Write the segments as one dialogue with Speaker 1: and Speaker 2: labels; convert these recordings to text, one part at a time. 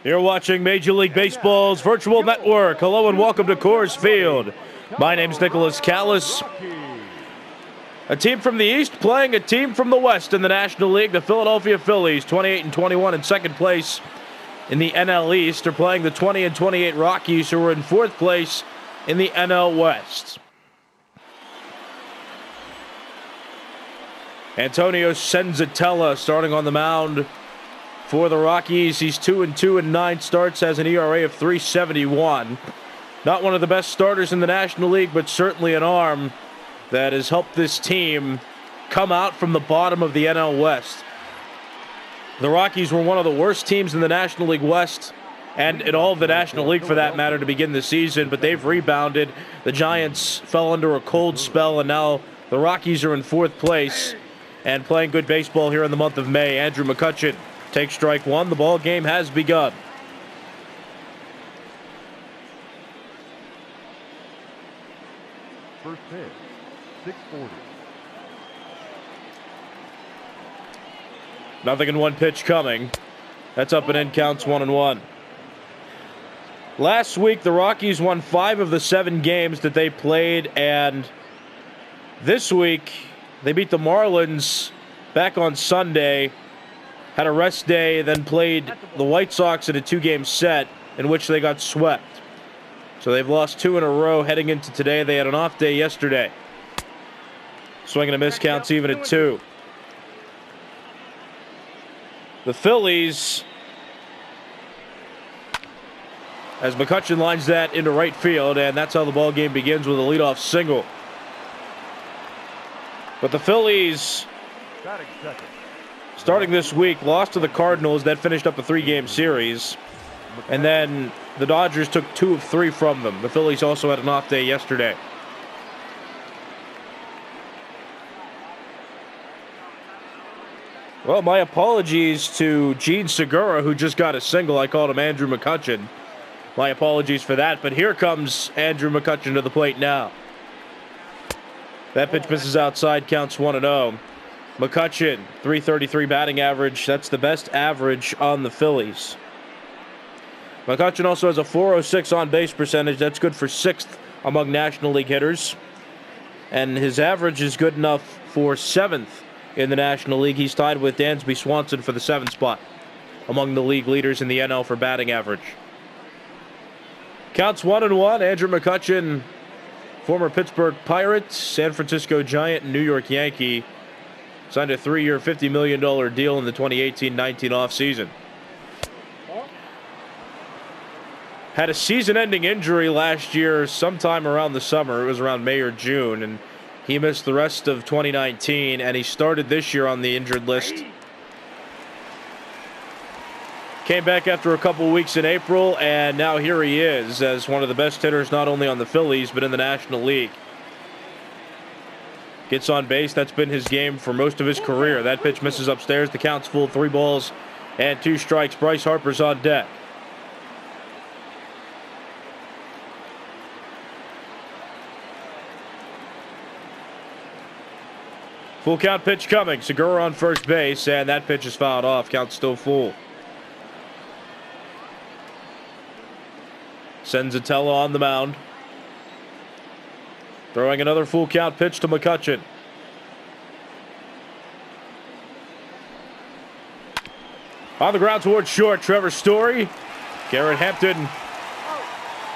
Speaker 1: You're watching Major League Baseball's virtual network. Hello and welcome to Coors Field. My name's Nicholas Callis. A team from the East playing a team from the West in the National League. The Philadelphia Phillies, 28-21 in second place in the NL East, are playing the 20-28 Rockies, who are in fourth place in the NL West. Antonio Senzatella starting on the mound for the Rockies. He's 2-2 in 9 starts, has an ERA of 3.71. Not one of the best starters in the National League, but certainly an arm that has helped this team come out from the bottom of the NL West. The Rockies were one of the worst teams in the National League West, and in all of the National League for that matter, to begin the season, but they've rebounded. The Giants fell under a cold spell, and now the Rockies are in fourth place and playing good baseball here in the month of May. Andrew McCutchen takes strike one. The ball game has begun.
Speaker 2: First pitch, 640.
Speaker 1: Nothing in one pitch coming. That's up and in, counts 1-1. Last week, the Rockies won 5 of the 7 games that they played, and this week, they beat the Marlins back on Sunday, had a rest day, then played the White Sox in a 2-game set in which they got swept. So they've lost 2 in a row heading into today. They had an off day yesterday. Swing and a miss, counts even at 2. The Phillies, as McCutchen lines that into right field, and that's how the ball game begins with a leadoff single. But the Phillies, starting this week, lost to the Cardinals. That finished up a 3-game series. And then the Dodgers took 2 of 3 from them. The Phillies also had an off day yesterday. Well, my apologies to Gene Segura, who just got a single. I called him Andrew McCutchen. My apologies for that. But here comes Andrew McCutchen to the plate now. That pitch misses outside, counts 1-0. McCutchen, 333 batting average. That's the best average on the Phillies. McCutchen also has a 406 on-base percentage. That's good for 6th among National League hitters. And his average is good enough for 7th in the National League. He's tied with Dansby Swanson for the 7th spot among the league leaders in the NL for batting average. Counts 1-1. Andrew McCutchen, former Pittsburgh Pirate, San Francisco Giant, and New York Yankee, signed a 3-year, $50 million deal in the 2018-19 offseason. Had a season-ending injury last year sometime around the summer. It was around May or June, and he missed the rest of 2019, and he started this year on the injured list. Came back after a couple weeks in April, and now here he is as one of the best hitters not only on the Phillies, but in the National League. Gets on base. That's been his game for most of his career. That pitch misses upstairs. The count's full, 3 balls and 2 strikes. Bryce Harper's on deck. Full count pitch coming. Segura on first base, and that pitch is fouled off. Count still full. Senzatella on the mound. Throwing another full count pitch to McCutchen. On the ground towards short, Trevor Story. Garrett Hampton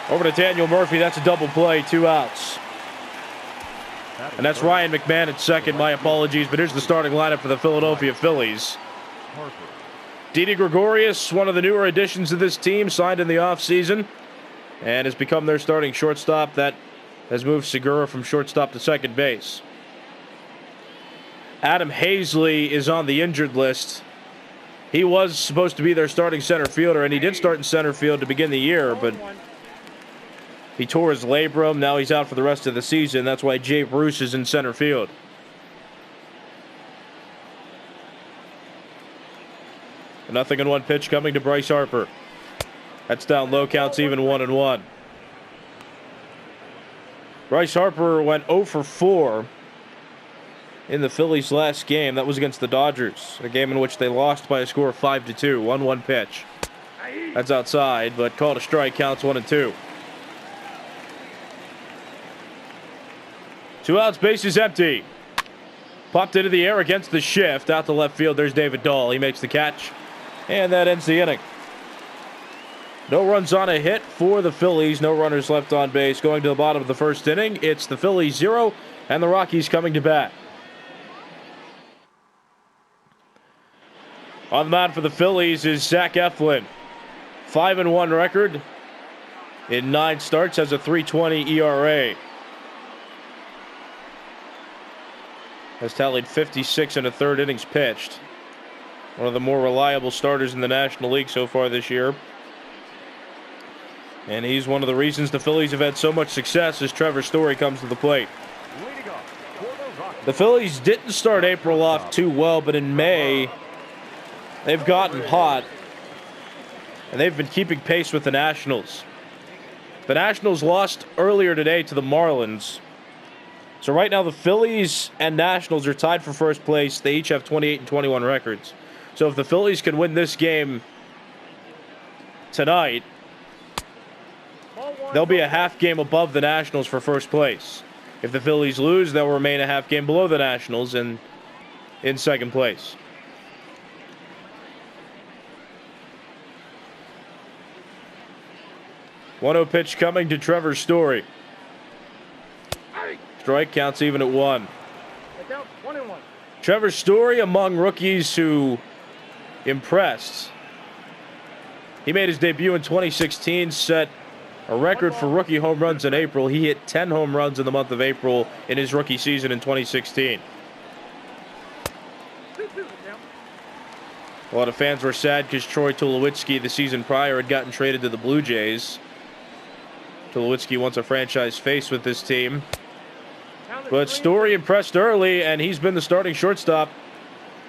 Speaker 1: over to Daniel Murphy. That's a double play, 2 outs. And that's Ryan McMahon at second. My apologies, but here's the starting lineup for the Philadelphia Phillies. Didi Gregorius, one of the newer additions to this team, signed in the offseason and has become their starting shortstop. That has moved Segura from shortstop to second base. Adam Hazley is on the injured list. He was supposed to be their starting center fielder, and he did start in center field to begin the year, but he tore his labrum. Now he's out for the rest of the season. That's why Jay Bruce is in center field. Nothing in one pitch coming to Bryce Harper. That's down low, counts even 1-1. Bryce Harper went 0 for 4 in the Phillies' last game. That was against the Dodgers, a game in which they lost by a score of 5-2. 1-1 pitch. That's outside, but called a strike. Counts 1-2. 2 outs, bases empty. Popped into the air against the shift. Out to left field, there's David Dahl. He makes the catch, and that ends the inning. No runs on a hit for the Phillies. No runners left on base. Going to the bottom of the first inning, it's the Phillies 0 and the Rockies coming to bat. On the mound for the Phillies is Zach Eflin. 5-1 record in 9 starts, has a 3.20 ERA. Has tallied 56 1/3 innings pitched. One of the more reliable starters in the National League so far this year. And he's one of the reasons the Phillies have had so much success as Trevor Story comes to the plate. The Phillies didn't start April off too well, but in May, they've gotten hot, and they've been keeping pace with the Nationals. The Nationals lost earlier today to the Marlins. So right now the Phillies and Nationals are tied for first place. They each have 28 and 21 records. So if the Phillies can win this game tonight, they'll be a half game above the Nationals for first place. If the Phillies lose, they'll remain a half game below the Nationals and in second place. One-0 pitch coming to Trevor Story. Strike, counts even at 1. Trevor Story among rookies who impressed. He made his debut in 2016, set a record for rookie home runs in April. He hit 10 home runs in the month of April in his rookie season in 2016. A lot of fans were sad because Troy Tulowitzki the season prior had gotten traded to the Blue Jays. Tulowitzki once a franchise face with this team. But Story impressed early, and he's been the starting shortstop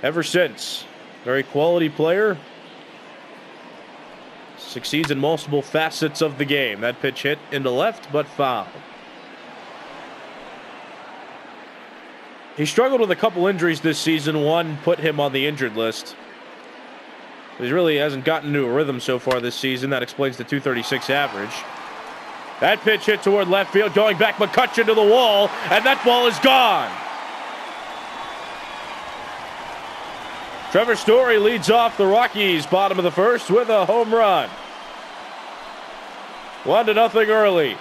Speaker 1: ever since. Very quality player. Succeeds in multiple facets of the game. That pitch hit into left, but foul. He struggled with a couple injuries this season. One put him on the injured list. He really hasn't gotten into a rhythm so far this season. That explains the .236 average. That pitch hit toward left field, going back McCutcheon to the wall, and that ball is gone. Trevor Story leads off the Rockies, bottom of the first, with a home run. 1-0 early.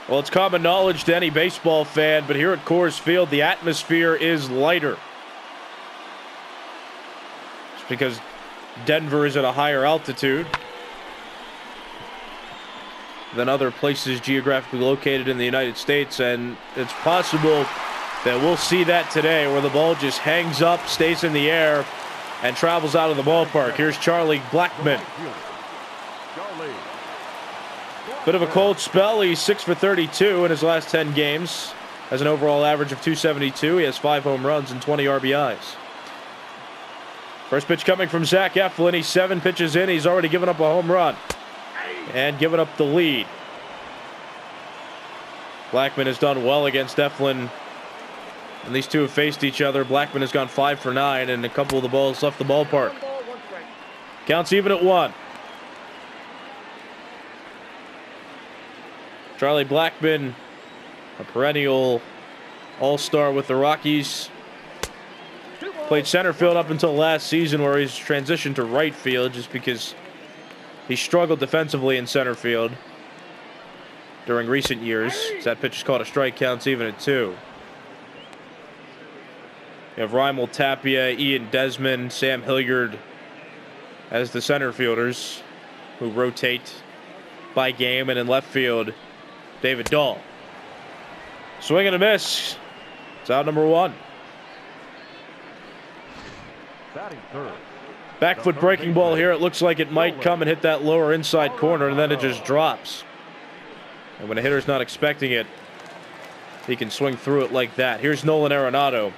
Speaker 1: Well, it's common knowledge to any baseball fan, but here at Coors Field, the atmosphere is lighter. It's because Denver is at a higher altitude than other places geographically located in the United States, and it's possible that we'll see that today, where the ball just hangs up, stays in the air, and travels out of the ballpark. Here's Charlie Blackmon. Bit of a cold spell. He's 6 for 32 in his last 10 games. Has an overall average of .272. He has 5 home runs and 20 RBIs. First pitch coming from Zach Eflin. He's 7 pitches in. He's already given up a home run and given up the lead. Blackmon has done well against Eflin. And these two have faced each other. Blackmon has gone 5 for 9, and a couple of the balls left the ballpark. Counts even at 1. Charlie Blackmon, a perennial all-star with the Rockies. Played center field up until last season, where he's transitioned to right field just because he struggled defensively in center field during recent years. That pitch is called a strike, counts even at 2. You have Raimel Tapia, Ian Desmond, Sam Hilliard as the center fielders who rotate by game, and in left field, David Dahl. Swing and a miss. It's out number 1. Back foot breaking ball here. It looks like it might come and hit that lower inside corner, and then it just drops. And when a hitter's not expecting it, he can swing through it like that. Here's Nolan Arenado.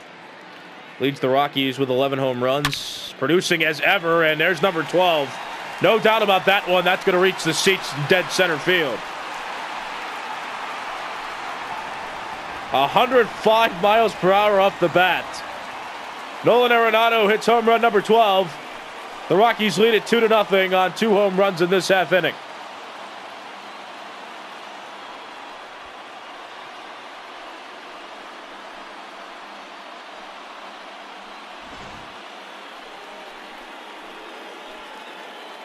Speaker 1: Leads the Rockies with 11 home runs, producing as ever, and there's number 12. No doubt about that one. That's going to reach the seats in dead center field. 105 miles per hour off the bat. Nolan Arenado hits home run number 12. The Rockies lead it 2-0 on 2 home runs in this half inning.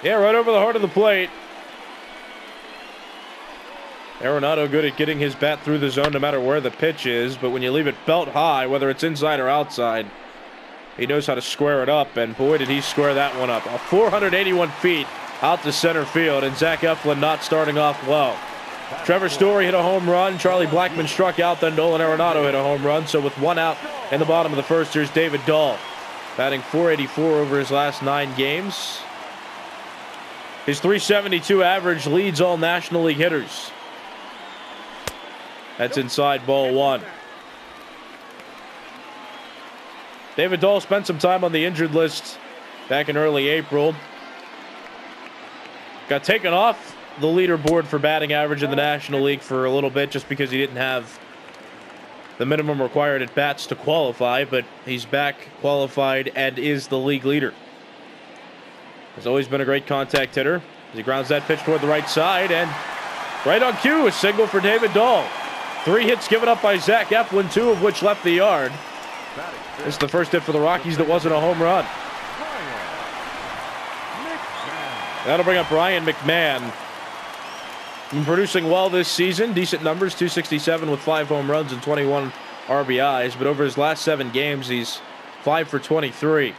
Speaker 1: Yeah, right over the heart of the plate. Arenado good at getting his bat through the zone no matter where the pitch is, but when you leave it belt high, whether it's inside or outside, he knows how to square it up, and boy, did he square that one up. 481 feet out to center field, and Zach Eflin not starting off well. Trevor Story hit a home run. Charlie Blackmon struck out, then Nolan Arenado hit a home run. So with 1 out in the bottom of the first, here's David Dahl, batting .484 over his last 9 games. His .372 average leads all National League hitters. That's inside, ball 1. David Dahl spent some time on the injured list back in early April. Got taken off the leaderboard for batting average in the National League for a little bit just because he didn't have the minimum required at bats to qualify, but he's back, qualified, and is the league leader. Has always been a great contact hitter. He grounds that pitch toward the right side, and right on cue, a single for David Dahl. 3 hits given up by Zach Eflin, 2 of which left the yard. This is the first hit for the Rockies that wasn't a home run. That'll bring up Ryan McMahon. Been producing well this season. Decent numbers, .267 with 5 home runs and 21 RBIs. But over his last 7 games, he's 5 for 23.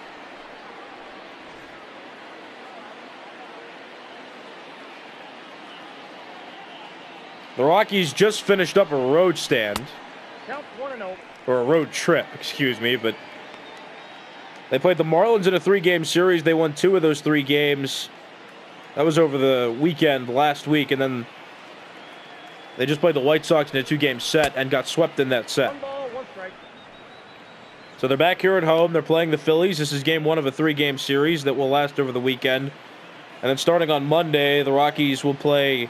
Speaker 1: The Rockies just finished up a road stand.
Speaker 3: Count 1-0.
Speaker 1: Or a road trip, excuse me, but they played the Marlins in a 3-game series. They won 2 of those 3 games. That was over the weekend last week, and then they just played the White Sox in a 2-game set and got swept in that set.
Speaker 3: 1 ball, 1 strike.
Speaker 1: So they're back here at home. They're playing the Phillies. This is game 1 of a 3-game series that will last over the weekend. And then starting on Monday, the Rockies will play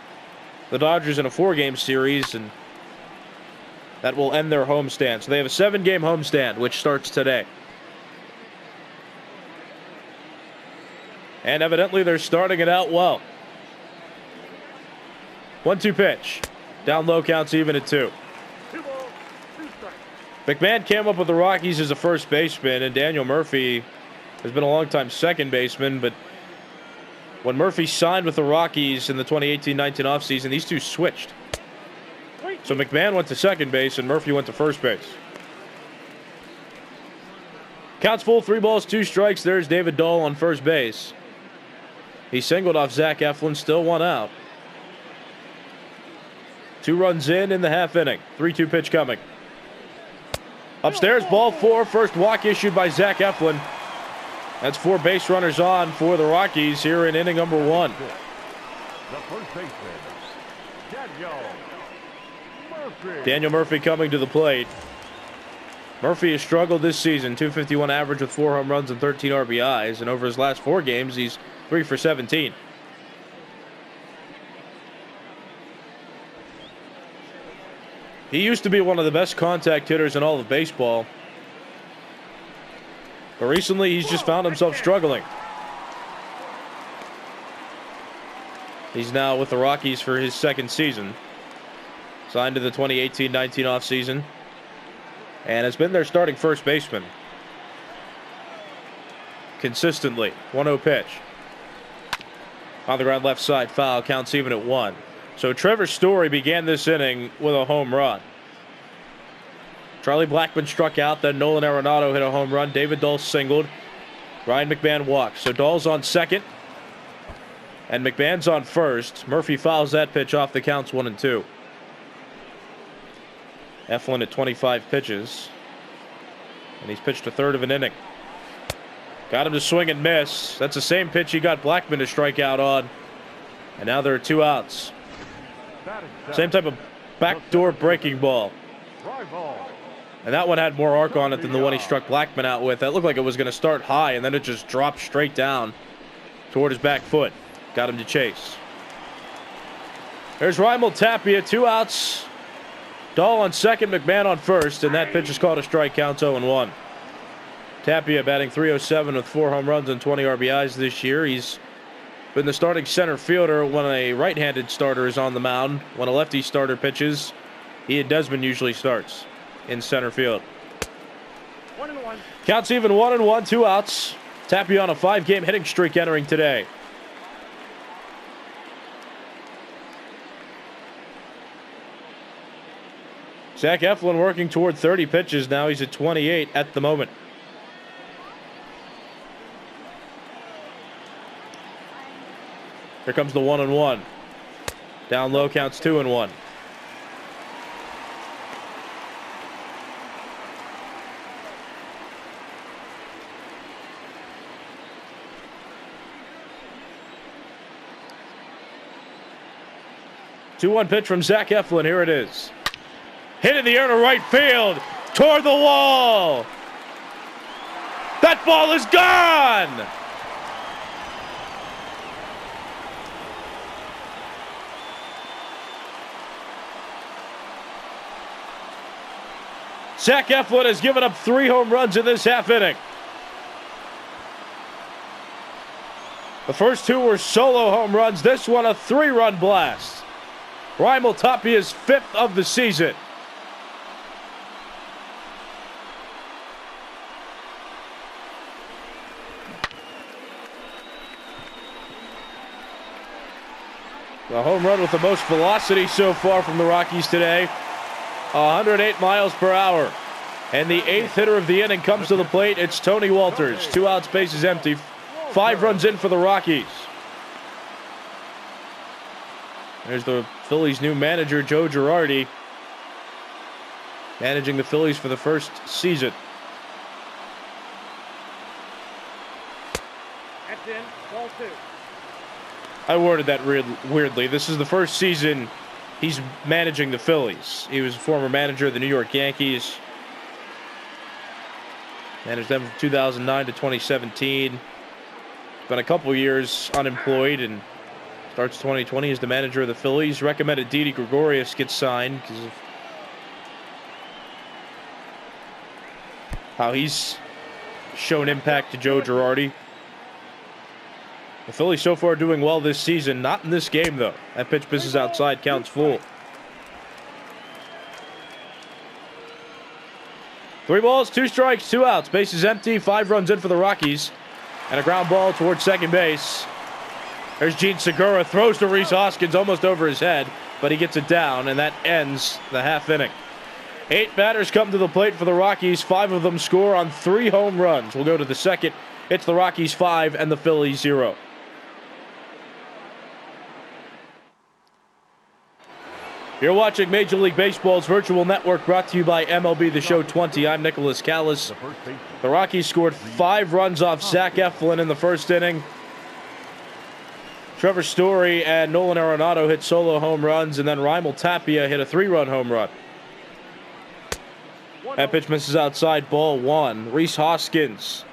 Speaker 1: the Dodgers in a 4-game series, and that will end their homestand. So they have a 7-game homestand, which starts today. And evidently they're starting it out well. 1-2 pitch. Down low, counts even at 2.
Speaker 3: 2 balls, 2 strikes.
Speaker 1: McMahon came up with the Rockies as a first baseman, and Daniel Murphy has been a long-time second baseman, but when Murphy signed with the Rockies in the 2018-19 offseason, these two switched. So McMahon went to second base and Murphy went to first base. Counts full, 3 balls, 2 strikes. There's David Dahl on first base. He singled off Zach Eflin, still 1 out. 2 runs in the half inning. 3-2 pitch coming. Upstairs, ball 4. First walk issued by Zach Eflin. That's 4 base runners on for the Rockies here in inning number 1.
Speaker 2: The first baseman,
Speaker 1: Daniel Murphy coming to the plate. Murphy has struggled this season. .251 average with 4 home runs and 13 RBIs. And over his last 4 games, he's 3 for 17. He used to be one of the best contact hitters in all of baseball. But recently, he's just found himself struggling. He's now with the Rockies for his 2nd season. Signed to the 2018-19 offseason. And has been their starting first baseman consistently. 1-0 pitch. On the ground left side, foul, counts even at 1. So Trevor Story began this inning with a home run. Charlie Blackmon struck out, then Nolan Arenado hit a home run. David Dahl singled. Ryan McMahon walked. So Dahl's on second, and McMahon's on first. Murphy fouls that pitch off, the counts 1-2. Eflin at 25 pitches, and he's pitched a third of an inning. Got him to swing and miss. That's the same pitch he got Blackmon to strike out on, and now there are 2 outs. Same type of backdoor breaking ball. And that one had more arc on it than the one he struck Blackmon out with. That looked like it was going to start high, and then it just dropped straight down toward his back foot. Got him to chase. There's Raimel Tapia, 2 outs Dahl on second, McMahon on first, and that pitch is called a strike. Counts 0-1. Tapia batting .307 with 4 home runs and 20 RBIs this year. He's been the starting center fielder when a right-handed starter is on the mound. When a lefty starter pitches, he and Desmond usually starts in center field.
Speaker 3: 1-1.
Speaker 1: Counts even 1-1, 2 outs. Tapia on a 5-game hitting streak entering today. Zach Eflin working toward 30 pitches now. He's at 28 at the moment. Here comes the 1-1. Down low, counts 2-1. Two-one pitch from Zach Eflin. Here it is. Hit in the air to right field. Toward the wall. That ball is gone. Zach Eflin has given up 3 home runs in this half inning. The first 2 were solo home runs. This one a 3-run blast. Raimel Tapia's 5th of the season. The home run with the most velocity so far from the Rockies today. 108 miles per hour. And the 8th hitter of the inning comes to the plate. It's Tony Walters. 2 outs, bases empty. 5 runs in for the Rockies. There's the Phillies' new manager, Joe Girardi, managing the Phillies for the first season.
Speaker 3: That's in. Ball 2.
Speaker 1: I worded that weirdly. This is the first season he's managing the Phillies. He was a former manager of the New York Yankees. Managed them from 2009 to 2017. Been a couple years unemployed and starts 2020 as the manager of the Phillies. Recommended Didi Gregorius gets signed because of how he's shown impact to Joe Girardi. The Phillies so far doing well this season. Not in this game, though. That pitch misses outside, counts full. 3 balls, 2 strikes, 2 outs. Bases empty, 5 runs in for the Rockies. And a ground ball towards second base. There's Gene Segura, throws to Rhys Hoskins almost over his head, but he gets it down, and that ends the half inning. 8 batters come to the plate for the Rockies. 5 of them score on 3 home runs. We'll go to the second. It's the Rockies 5 and the Phillies 0. You're watching Major League Baseball's virtual network, brought to you by MLB The Show 20. I'm Nicholas Callis. The Rockies scored 5 runs off Zach Eflin in the first inning. Trevor Story and Nolan Arenado hit solo home runs, and then Raimel Tapia hit a 3-run home run. That pitch misses outside, ball 1. Rhys Hoskins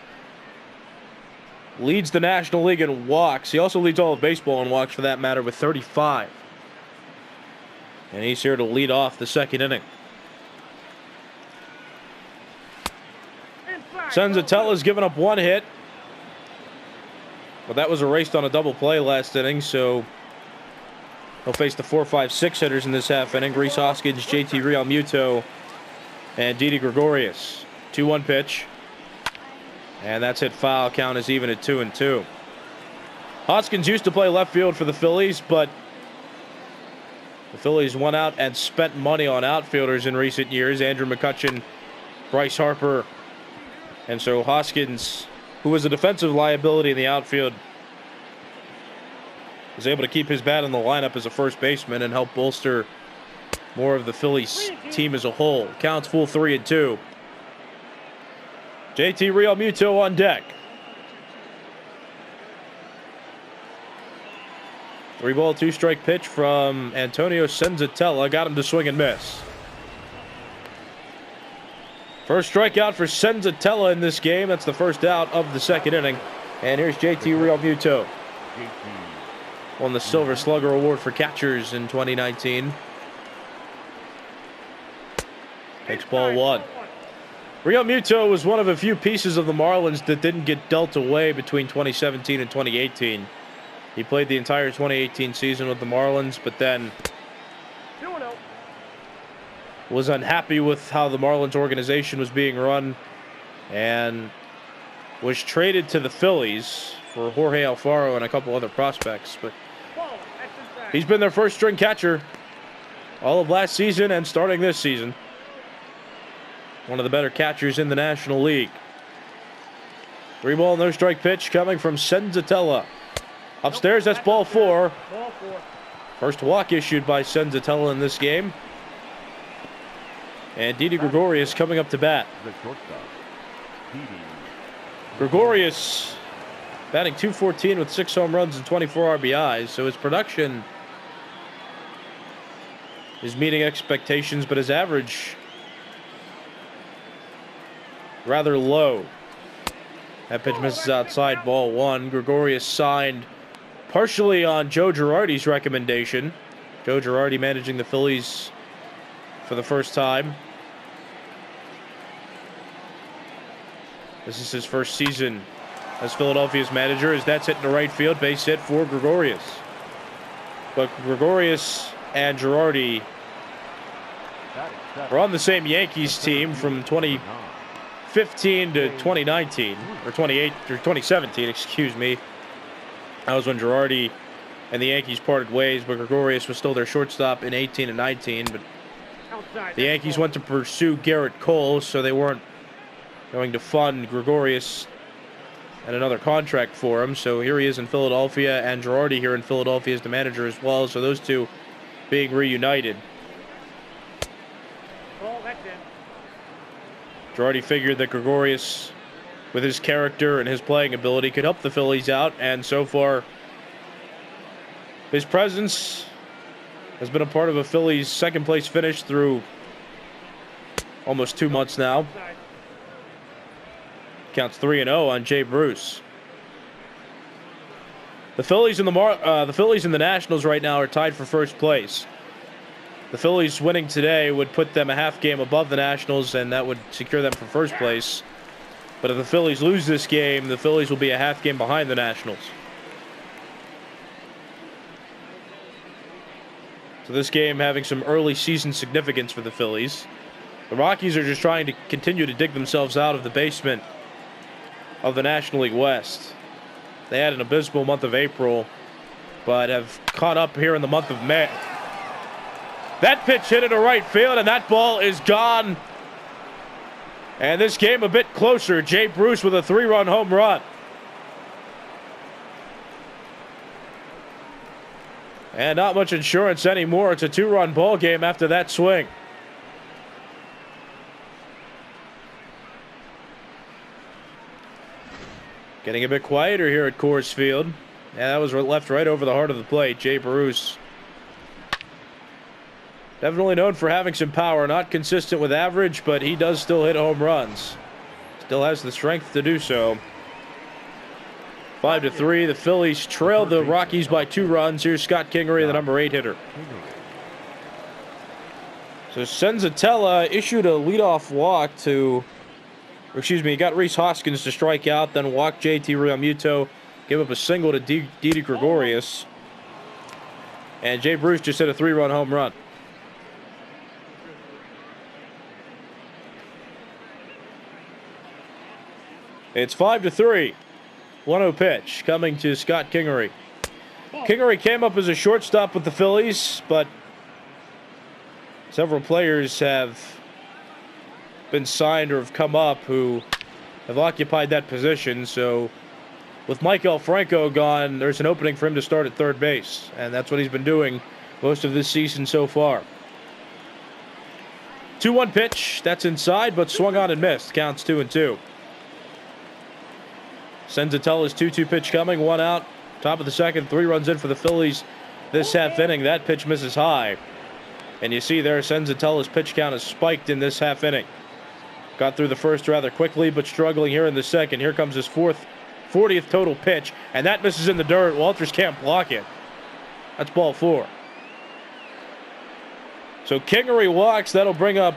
Speaker 1: leads the National League in walks. He also leads all of baseball in walks, for that matter, with 35. And he's here to lead off the second inning. Senzatella's given up 1 hit. But that was erased on a double play last inning, so he'll face the 4, 5, 6 hitters in this half inning. Rhys Hoskins, JT Realmuto, and Didi Gregorius. 2-1 pitch. And that's hit foul. Count is even at 2-2. Hoskins used to play left field for the Phillies, but the Phillies went out and spent money on outfielders in recent years. Andrew McCutchen, Bryce Harper. And so Hoskins, who was a defensive liability in the outfield, was able to keep his bat in the lineup as a first baseman and help bolster more of the Phillies team as a whole. Counts full 3-2. JT Realmuto on deck. 3-ball, 2-strike pitch from Antonio Senzatella. Got him to swing and miss. First strikeout for Senzatella in this game. That's the first out of the second inning. And here's JT Realmuto. Won the Silver Slugger Award for catchers in 2019. Takes ball one. Realmuto was one of a few pieces of the Marlins that didn't get dealt away between 2017 and 2018. He played the entire 2018 season with the Marlins, but then
Speaker 3: 2-0.
Speaker 1: was unhappy with how the Marlins organization was being run and was traded to the Phillies for Jorge Alfaro and a couple other prospects. But
Speaker 3: Ball, extra back.
Speaker 1: he's been their first string catcher all of last season and starting this season. One of the better catchers in the National League. 3-ball, no strike pitch coming from Senzatella. Upstairs, that's ball four.
Speaker 3: Ball 4.
Speaker 1: First walk issued by Senzatella in this game. And Didi Gregorius coming up to bat.
Speaker 2: The shortstop, Didi.
Speaker 1: Gregorius batting .214 with 6 home runs and 24 RBIs, so his production is meeting expectations, but his average rather low. That pitch misses outside, ball one. Gregorius signed partially on Joe Girardi's recommendation. Joe Girardi managing the Phillies for the first time. This is his first season as Philadelphia's manager, as that's hitting the right field. Base hit for Gregorius. But Gregorius and Girardi were on the same Yankees team from 2015 to 2019, or 2017, excuse me. That was when Girardi and the Yankees parted ways, but Gregorius was still their shortstop in 18 and 19. But
Speaker 3: Outside.
Speaker 1: the Yankees went to pursue Garrett Cole, so they weren't going to fund Gregorius and another contract for him. So here he is in Philadelphia, and Girardi here in Philadelphia as the manager as well. So those two being reunited.
Speaker 3: Ball, that's in.
Speaker 1: Girardi figured that Gregorius, with his character and his playing ability, could help the Phillies out, and so far his presence has been a part of a Phillies second place finish through almost 2 months now.
Speaker 3: Outside.
Speaker 1: Counts 3-0 on Jay Bruce. The Phillies and the Nationals right now are tied for first place. The Phillies winning today would put them a half game above the Nationals, and that would secure them for first place. But if the Phillies lose this game, the Phillies will be a half game behind the Nationals. So this game having some early season significance for the Phillies. The Rockies are just trying to continue to dig themselves out of the basement of the National League West. They had an abysmal month of April, but have caught up here in the month of May. That pitch hit into right field, and that ball is gone. And this game a bit closer. Jay Bruce with a 3-run home run. And not much insurance anymore. It's a 2-run ball game after that swing. Getting a bit quieter here at Coors Field. Yeah, that was left right over the heart of the plate. Jay Bruce. Definitely known for having some power. Not consistent with average, but he does still hit home runs. Still has the strength to do so. 5-3. The Phillies trail the Rockies by 2 runs. Here's Scott Kingery, the number 8 hitter. So Senzatella issued a leadoff walk to... he got Rhys Hoskins to strike out, then walked JT Realmuto, gave up a single to Didi Gregorius. And Jay Bruce just hit a 3-run home run. It's 5-3. 1-0 pitch coming to Scott Kingery. Kingery came up as a shortstop with the Phillies, but several players have been signed or have come up who have occupied that position. So with Michael Franco gone, there's an opening for him to start at third base, and that's what he's been doing most of this season so far. 2-1 pitch. That's inside, but swung on and missed. Counts 2-2. Senzatella's 2-2 pitch coming. 1 out. Top of the second. 3 runs in for the Phillies this half inning. That pitch misses high. And you see there, Senzatella's pitch count is spiked in this half inning. Got through the first rather quickly, but struggling here in the second. Here comes his 40th total pitch, and that misses in the dirt. Walters can't block it. That's ball 4. So Kingery walks. That'll bring up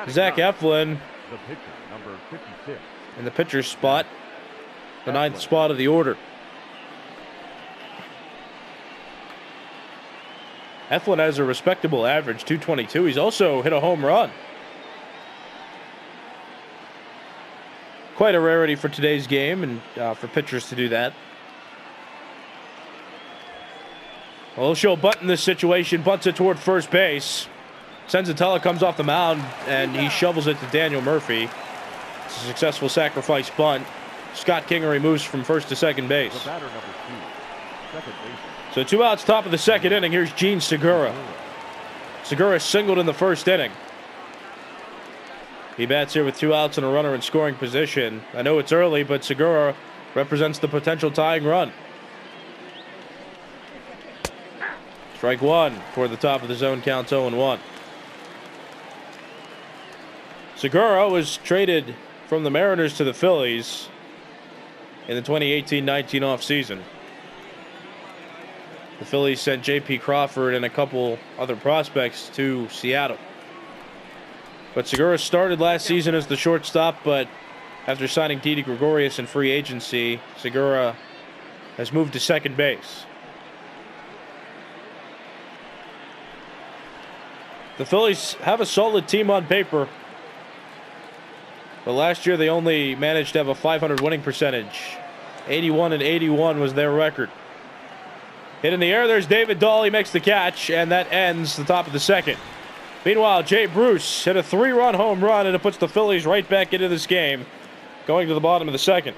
Speaker 1: Zach Eflin
Speaker 2: The pitcher, number 56.
Speaker 1: in the pitcher's spot, the 9th spot of the order. Eflin has a respectable average, 222. He's also hit a home run. Quite a rarity for today's game and for pitchers to do that. Well, he'll show a bunt in this situation, bunts it toward first base. Senzatella comes off the mound, and he shovels it to Daniel Murphy. It's a successful sacrifice bunt. Scott Kingery moves from first to second base.
Speaker 2: The batter, number 2, second baseman.
Speaker 1: So 2 outs, top of the second inning. Here's Gene Segura. Segura singled in the first inning. He bats here with 2 outs and a runner in scoring position. I know it's early, but Segura represents the potential tying run. Strike 1 toward the top of the zone, counts 0-1. Segura was traded from the Mariners to the Phillies in the 2018-19 offseason. The Phillies sent J.P. Crawford and a couple other prospects to Seattle. But Segura started last season as the shortstop, but after signing Didi Gregorius in free agency, Segura has moved to second base. The Phillies have a solid team on paper, but last year they only managed to have a .500 winning percentage. 81-81 was their record. Hit in the air, there's David Dahl, he makes the catch, and that ends the top of the second. Meanwhile, Jay Bruce hit a 3-run home run, and it puts the Phillies right back into this game, going to the bottom of the second.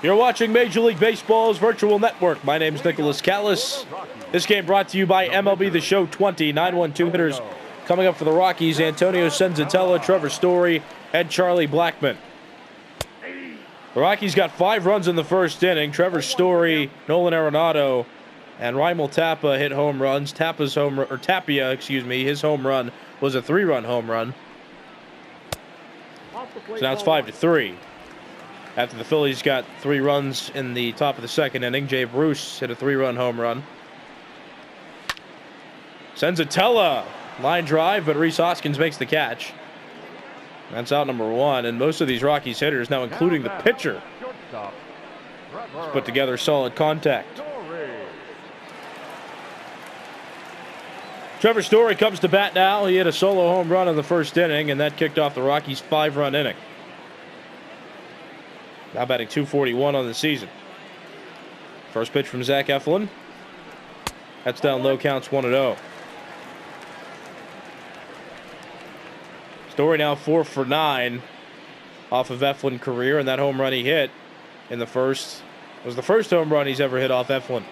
Speaker 1: You're watching Major League Baseball's virtual network. My name's Nicholas Callis. This game brought to you by MLB The Show 20. 9-1-2 hitters coming up for the Rockies: Antonio Senzatella, Trevor Story, and Charlie Blackmon. The Rockies got 5 runs in the first inning. Trevor Story, Nolan Arenado, and Raimel Tapia hit home runs. Tapia, his home run was a 3-run home run. So now it's 5-3. After the Phillies got 3 runs in the top of the second inning, Jay Bruce hit a 3-run home run. Senzatella, line drive, but Rhys Hoskins makes the catch. That's out number 1, and most of these Rockies hitters, now including the pitcher, put together solid contact. Trevor Story comes to bat now. He hit a solo home run in the first inning, and that kicked off the Rockies' 5-run inning. Now batting .241 on the season. First pitch from Zach Eflin. That's down low, counts 1-0. Story now 4 for 9 off of Eflin career, and that home run he hit in the first was the first home run he's ever hit off Eflin.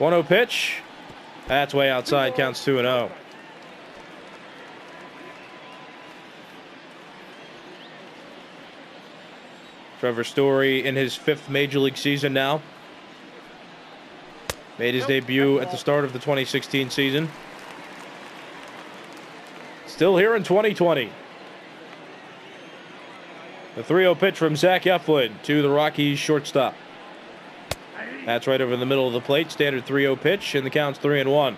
Speaker 1: 1-0 pitch. That's way outside, counts 2-0. Trevor Story in his 5th Major League season now. Made his debut at the start of the 2016 season. Still here in 2020. The 3-0 pitch from Zach Eflin to the Rockies shortstop. That's right over the middle of the plate. Standard 3-0 pitch, and the count's 3-1.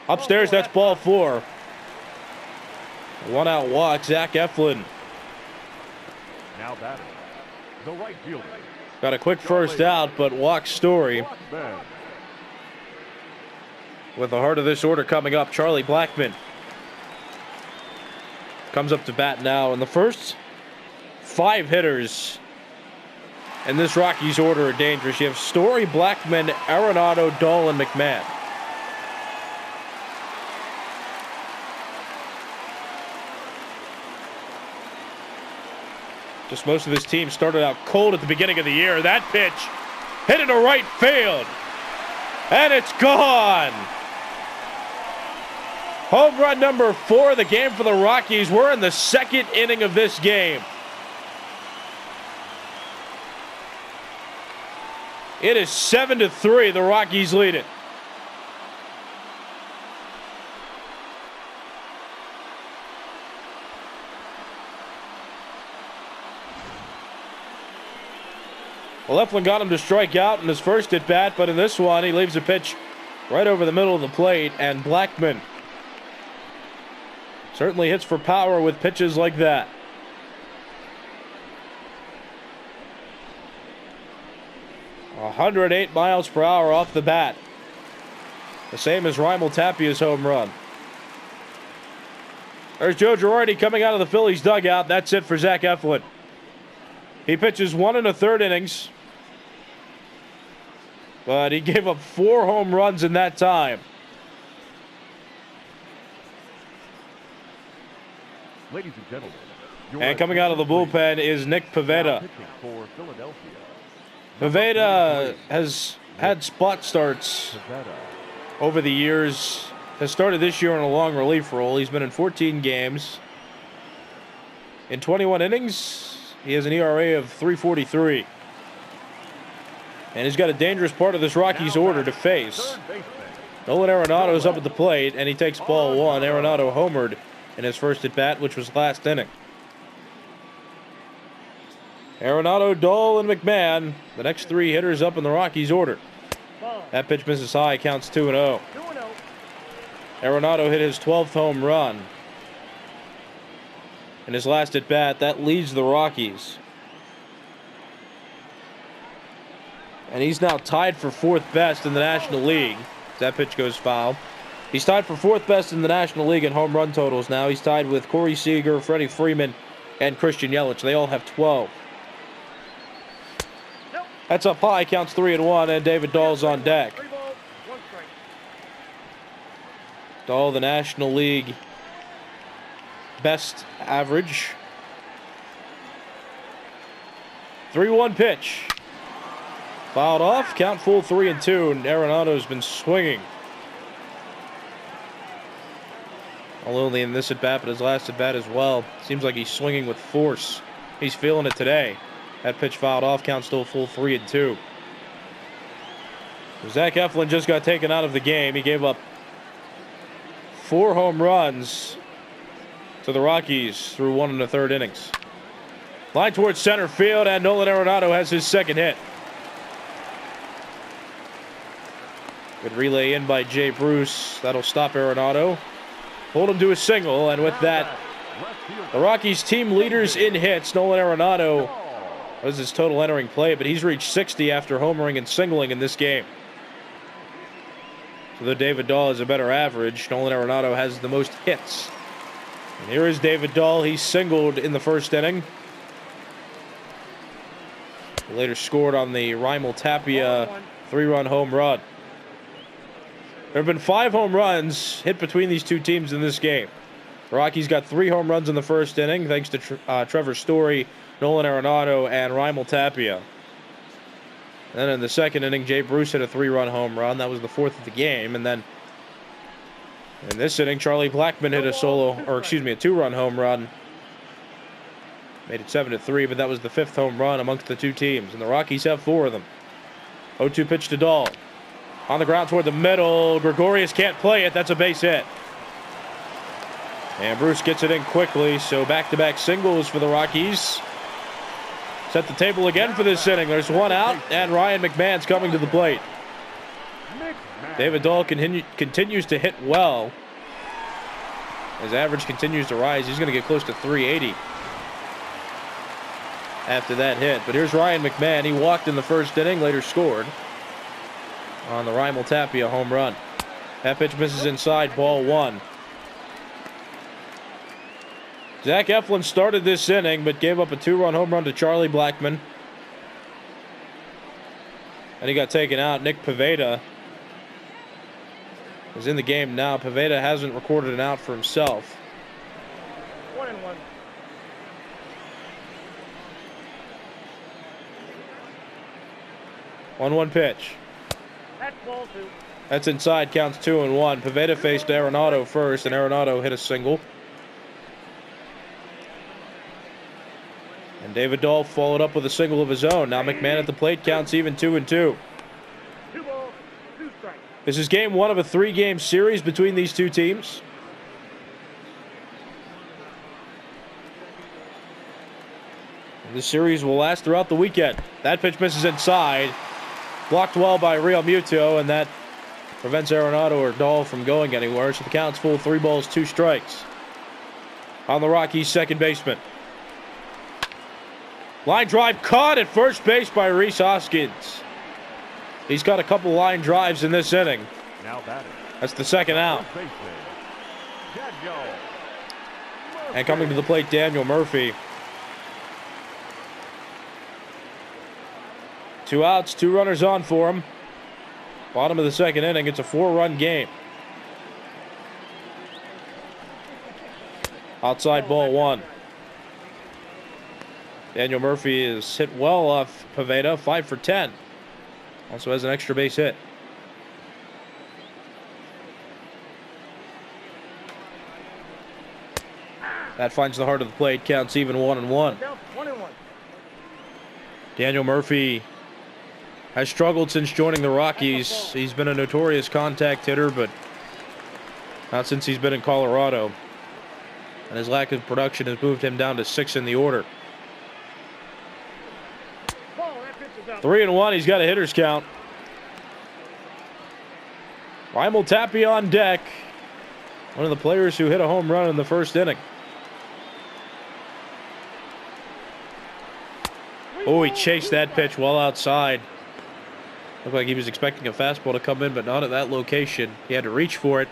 Speaker 1: Upstairs, that's ball 4. 1-out walk, Zach Eflin.
Speaker 2: Now batting, the right fielder.
Speaker 1: Got a quick first out, but walks Story. With the heart of this order coming up, Charlie Blackmon comes up to bat now. And the first 5 hitters in this Rockies order are dangerous. You have Story, Blackmon, Arenado, Dahl, and McMahon. Just most of this team started out cold at the beginning of the year. That pitch hit into right field. And it's gone. Home run number 4 of the game for the Rockies. We're in the 2nd inning of this game. It is 7-3. The Rockies lead it. Well, Eflin got him to strike out in his first at bat, but in this one, he leaves a pitch right over the middle of the plate, and Blackman certainly hits for power with pitches like that. A 108 miles per hour off the bat. The same as Raimel Tapia's home run. There's Joe Girardi coming out of the Phillies dugout. That's it for Zach Eflin. He pitches 1 1/3 innings, but he gave up 4 home runs in that time.
Speaker 2: Ladies and gentlemen,
Speaker 1: And coming out of the bullpen is Nick Pivetta.
Speaker 2: pitching for Philadelphia.
Speaker 1: Pivetta has had spot starts
Speaker 2: Pivetta.
Speaker 1: over the years. Has started this year in a long relief role. He's been in 14 games. In 21 innings, he has an ERA of 3.43. And he's got a dangerous part of this Rockies order to face.
Speaker 2: Third baseman.
Speaker 1: Nolan Arenado's up at the plate, and he takes ball 1. Arenado homered in his first at-bat, which was last inning. Arenado, Dahl, and McMahon, the next 3 hitters up in the Rockies order.
Speaker 3: Ball.
Speaker 1: That pitch misses high, counts 2-0.
Speaker 3: 2-0.
Speaker 1: Arenado hit his 12th home run in his last at-bat. That leads the Rockies. And he's now tied for 4th best in the National League. That pitch goes foul. He's tied for 4th best in the National League in home run totals now. He's tied with Corey Seager, Freddie Freeman, and Christian Yelich. They all have 12.
Speaker 3: Nope.
Speaker 1: That's up high, counts 3-1, and David Dahl's on deck.
Speaker 3: 3 balls, 1 strike.
Speaker 1: Dahl, the National League best average. 3-1 pitch. Fouled off, count full 3-2, and Arenado's been swinging. Although only in this at-bat, but his last at-bat as well. Seems like he's swinging with force. He's feeling it today. That pitch fouled off, count still full 3-2. Zach Eflin just got taken out of the game. He gave up 4 home runs to the Rockies through 1 1/3 innings. Line towards center field, and Nolan Arenado has his second hit. Good relay in by Jay Bruce. That'll stop Arenado. Hold him to a single, and with that, the Rockies team leaders in hits. Nolan Arenado was his total entering play, but he's reached 60 after homering and singling in this game. So though David Dahl has a better average, Nolan Arenado has the most hits. And here is David Dahl. He singled in the first inning. He later scored on the Raimel Tapia 3-run home run. There have been 5 home runs hit between these two teams in this game. The Rockies got 3 home runs in the first inning, thanks to Trevor Story, Nolan Arenado, and Raimel Tapia. Then in the second inning, Jay Bruce hit a 3-run home run. That was the 4th of the game. And then in this inning, Charlie Blackmon hit a 2-run home run. Made it 7-3, but that was the 5th home run amongst the two teams. And the Rockies have 4 of them. 0-2 pitch to Dahl. On the ground toward the middle. Gregorius can't play it. That's a base hit. And Bruce gets it in quickly. So back-to-back singles for the Rockies. Set the table again for this inning. There's 1 out, and Ryan McMahon's coming to the plate. David Dahl continues to hit well. His average continues to rise. He's going to get close to 380 after that hit. But here's Ryan McMahon. He walked in the first inning, later scored on the Raimel Tapia home run. That pitch misses inside, ball 1. Zach Eflin started this inning, but gave up a 2-run home run to Charlie Blackmon. And he got taken out. Nick Pivetta is in the game now. Pivetta hasn't recorded an out for himself.
Speaker 3: 1-1.
Speaker 1: 1-1 pitch.
Speaker 3: That's ball 2.
Speaker 1: That's inside, counts 2-1. Pivetta faced Arenado first, and Arenado hit a single. And David Dahl followed up with a single of his own. Now McMahon at the plate, counts even 2-2.
Speaker 3: 2 balls, 2 strikes.
Speaker 1: This is game 1 of a 3-game series between these two teams. This series will last throughout the weekend. That pitch misses inside. Blocked well by Real Muto, and that prevents Arenado or Dahl from going anywhere. So the count's full, 3 balls, 2 strikes. On the Rockies' second baseman. Line drive caught at first base by Rhys Hoskins. He's got a couple line drives in this inning.
Speaker 2: Now batting.
Speaker 1: That's the second out. And coming to the plate, Daniel Murphy. 2 outs, 2 runners on for him. Bottom of the second inning, it's a 4-run game. Outside ball 1. Daniel Murphy is hit well off Poveda, 5 for 10. Also has an extra base hit. That finds the heart of the plate, counts even 1-1. Daniel Murphy has struggled since joining the Rockies. He's been a notorious contact hitter, but not since he's been in Colorado. And his lack of production has moved him down to 6 in the order. 3-1, he's got a hitter's count. Raimel Tapia on deck. One of the players who hit a home run in the first inning. Oh, he chased that pitch well outside. Looked like he was expecting a fastball to come in, but not at that location. He had to reach for it.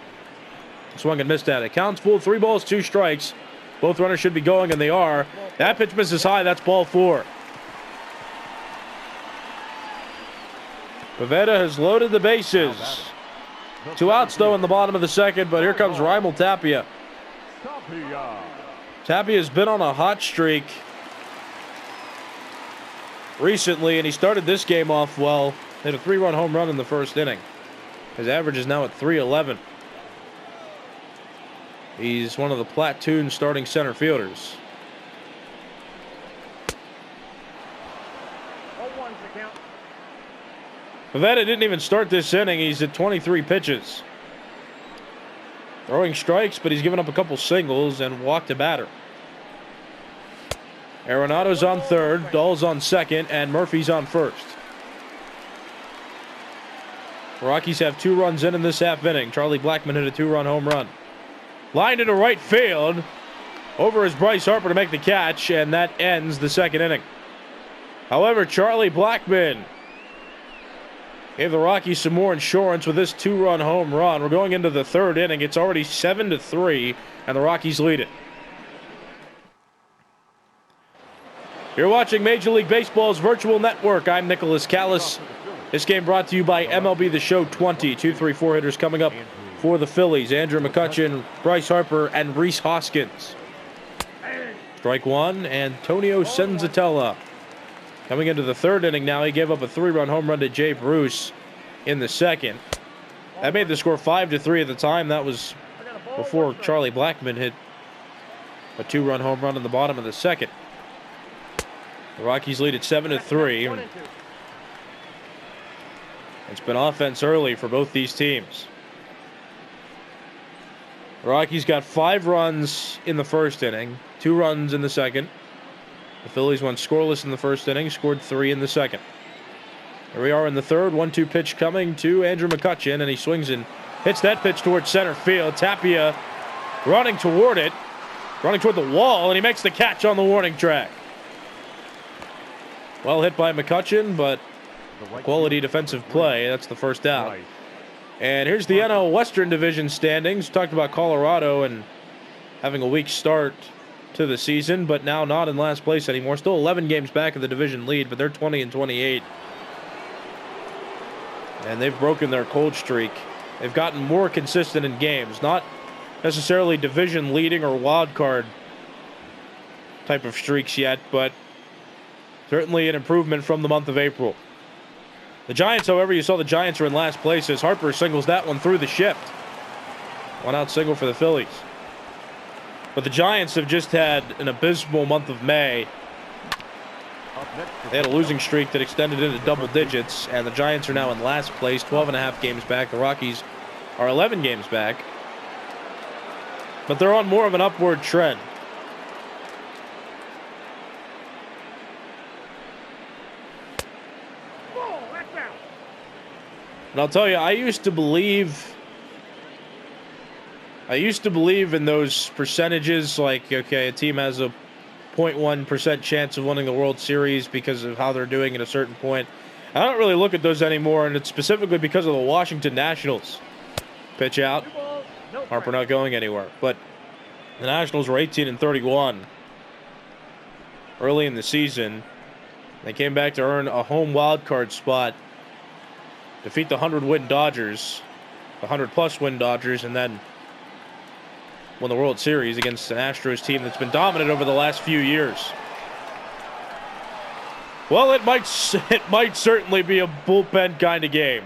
Speaker 1: Swung and missed at it. Counts full, 3 balls, 2 strikes. Both runners should be going, and they are. That pitch misses high. That's ball 4. Poveda has loaded the bases. 2 outs, though, in the bottom of the second, but here comes Raimel Tapia. Tapia's been on a hot streak recently, and he started this game off well. Hit a 3-run home run in the first inning. His average is now at .311. He's one of the platoon starting center fielders. Poveda didn't even start this inning. He's at 23 pitches. Throwing strikes, but he's given up a couple singles and walked a batter. Arenado's on third, Dahl's on second, and Murphy's on first. The Rockies have 2 runs in this half inning. Charlie Blackmon hit a 2-run home run. Lined into right field. Over is Bryce Harper to make the catch, and that ends the second inning. However, Charlie Blackmon gave the Rockies some more insurance with this 2-run home run. We're going into the third inning. It's already 7-3, and the Rockies lead it. You're watching Major League Baseball's virtual network. I'm Nicholas Callis. This game brought to you by MLB The Show 20. 2, 3, 4 hitters coming up for the Phillies. Andrew McCutchen, Bryce Harper, and Rhys Hoskins. Strike 1, Antonio Senzatella. Coming into the third inning now, he gave up a 3-run home run to Jay Bruce in the second. That made the score 5-3 at the time. That was before Charlie Blackmon hit a 2-run home run in the bottom of the second. The Rockies lead at 7-3. It's been offense early for both these teams. The Rockies got 5 runs in the first inning, 2 runs in the second. The Phillies went scoreless in the first inning, scored 3 in the second. Here we are in the third. 1-2 pitch coming to Andrew McCutchen, and he swings and hits that pitch towards center field. Tapia running toward it, running toward the wall, and he makes the catch on the warning track. Well hit by McCutchen, but quality defensive play. That's the first out. And here's the NL Western Division standings. We talked about Colorado and having a weak start to the season, but now not in last place anymore. Still 11 games back of the division lead, but they're 20-28. And they've broken their cold streak. They've gotten more consistent in games. Not necessarily division leading or wild card type of streaks yet, but certainly an improvement from the month of April. The Giants, however, you saw the Giants are in last place as Harper singles that one through the shift. 1-out single for the Phillies. But the Giants have just had an abysmal month of May. They had a losing streak that extended into double digits, and the Giants are now in last place, 12.5 games back. The Rockies are 11 games back. But they're on more of an upward trend. And I'll tell you, I used to believe in those percentages, like, okay, a team has a 0.1% chance of winning the World Series because of how they're doing at a certain point. I don't really look at those anymore, and it's specifically because of the Washington Nationals. Pitch out.
Speaker 3: 2 balls, no
Speaker 1: Harper
Speaker 3: strikes.
Speaker 1: not going anywhere. But the Nationals were 18-31 early in the season. They came back to earn a home wild card spot, defeat the 100-win Dodgers, the 100-plus win Dodgers, and then won the World Series against an Astros team that's been dominant over the last few years. Well, it might certainly be a bullpen kind of game.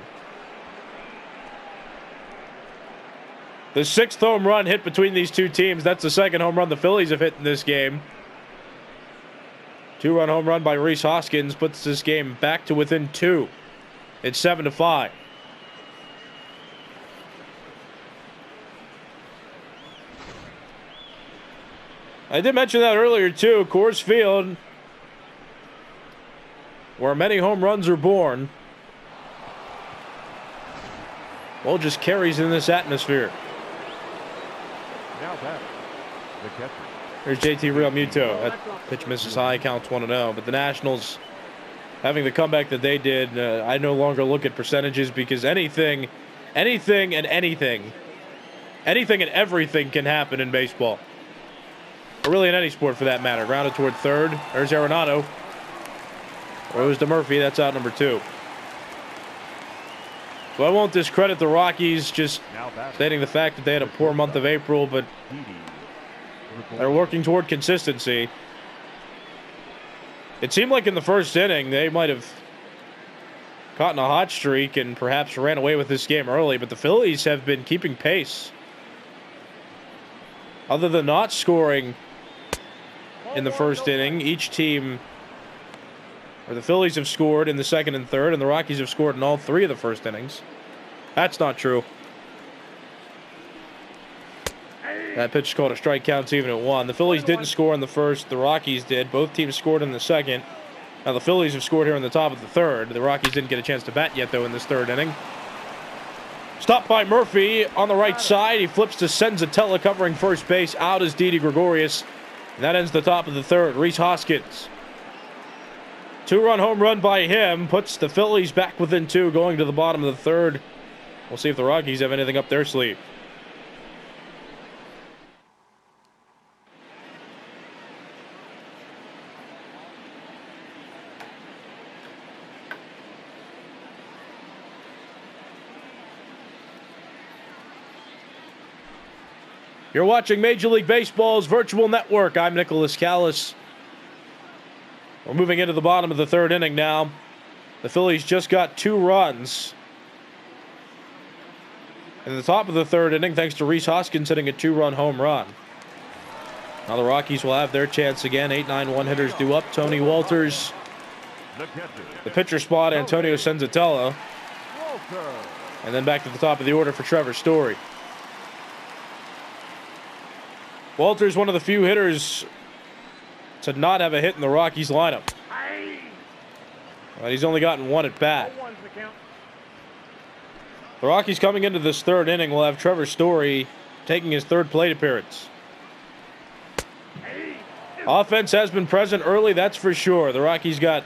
Speaker 1: The 6th home run hit between these two teams. That's the 2nd home run the Phillies have hit in this game. 2-run home run by Rhys Hoskins puts this game back to within 2. It's 7-5. I did mention that earlier, too. Coors Field, where many home runs are born, well, just carries in this atmosphere.
Speaker 2: Now batting, the catcher.
Speaker 1: Here's JT Realmuto. That pitch misses high, counts 1-0. But the Nationals, having the comeback that they did, I no longer look at percentages because anything and everything can happen in baseball. Or really in any sport for that matter. Grounded toward third. There's Arenado. Rose to Murphy. That's out number 2. So I won't discredit the Rockies, just stating the fact that they had a poor month of April, but they're working toward consistency. It seemed like in the first inning they might have caught in a hot streak and perhaps ran away with this game early, but the Phillies have been keeping pace. Other than not scoring in the first inning, each team, or the Phillies have scored in the 2nd and 3rd, and the Rockies have scored in all 3 of the first innings. That's not true. That pitch is called a strike, counts even at 1. The Phillies didn't score in the first. The Rockies did. Both teams scored in the 2nd. Now the Phillies have scored here in the top of the 3rd. The Rockies didn't get a chance to bat yet, though, in this 3rd inning. Stopped by Murphy on the right side. He flips to Senzatella covering first base. Out is Didi Gregorius. And that ends the top of the 3rd. Rhys Hoskins. 2-run home run by him puts the Phillies back within 2 going to the bottom of the 3rd. We'll see if the Rockies have anything up their sleeve. You're watching Major League Baseball's virtual network. I'm Nicholas Callis. We're moving into the bottom of the 3rd inning now. The Phillies just got 2 runs in the top of the 3rd inning, thanks to Rhys Hoskins hitting a 2-run home run. Now the Rockies will have their chance again. 8-9 one-hitters due up. Tony Walters. The pitcher spot, Antonio Senzatella. And then back to the top of the order for Trevor Story. Walters, one of the few hitters to not have a hit in the Rockies lineup. He's only gotten 1 at bat. The Rockies coming into this 3rd inning will have Trevor Story taking his 3rd plate appearance. Offense has been present early, that's for sure. The Rockies got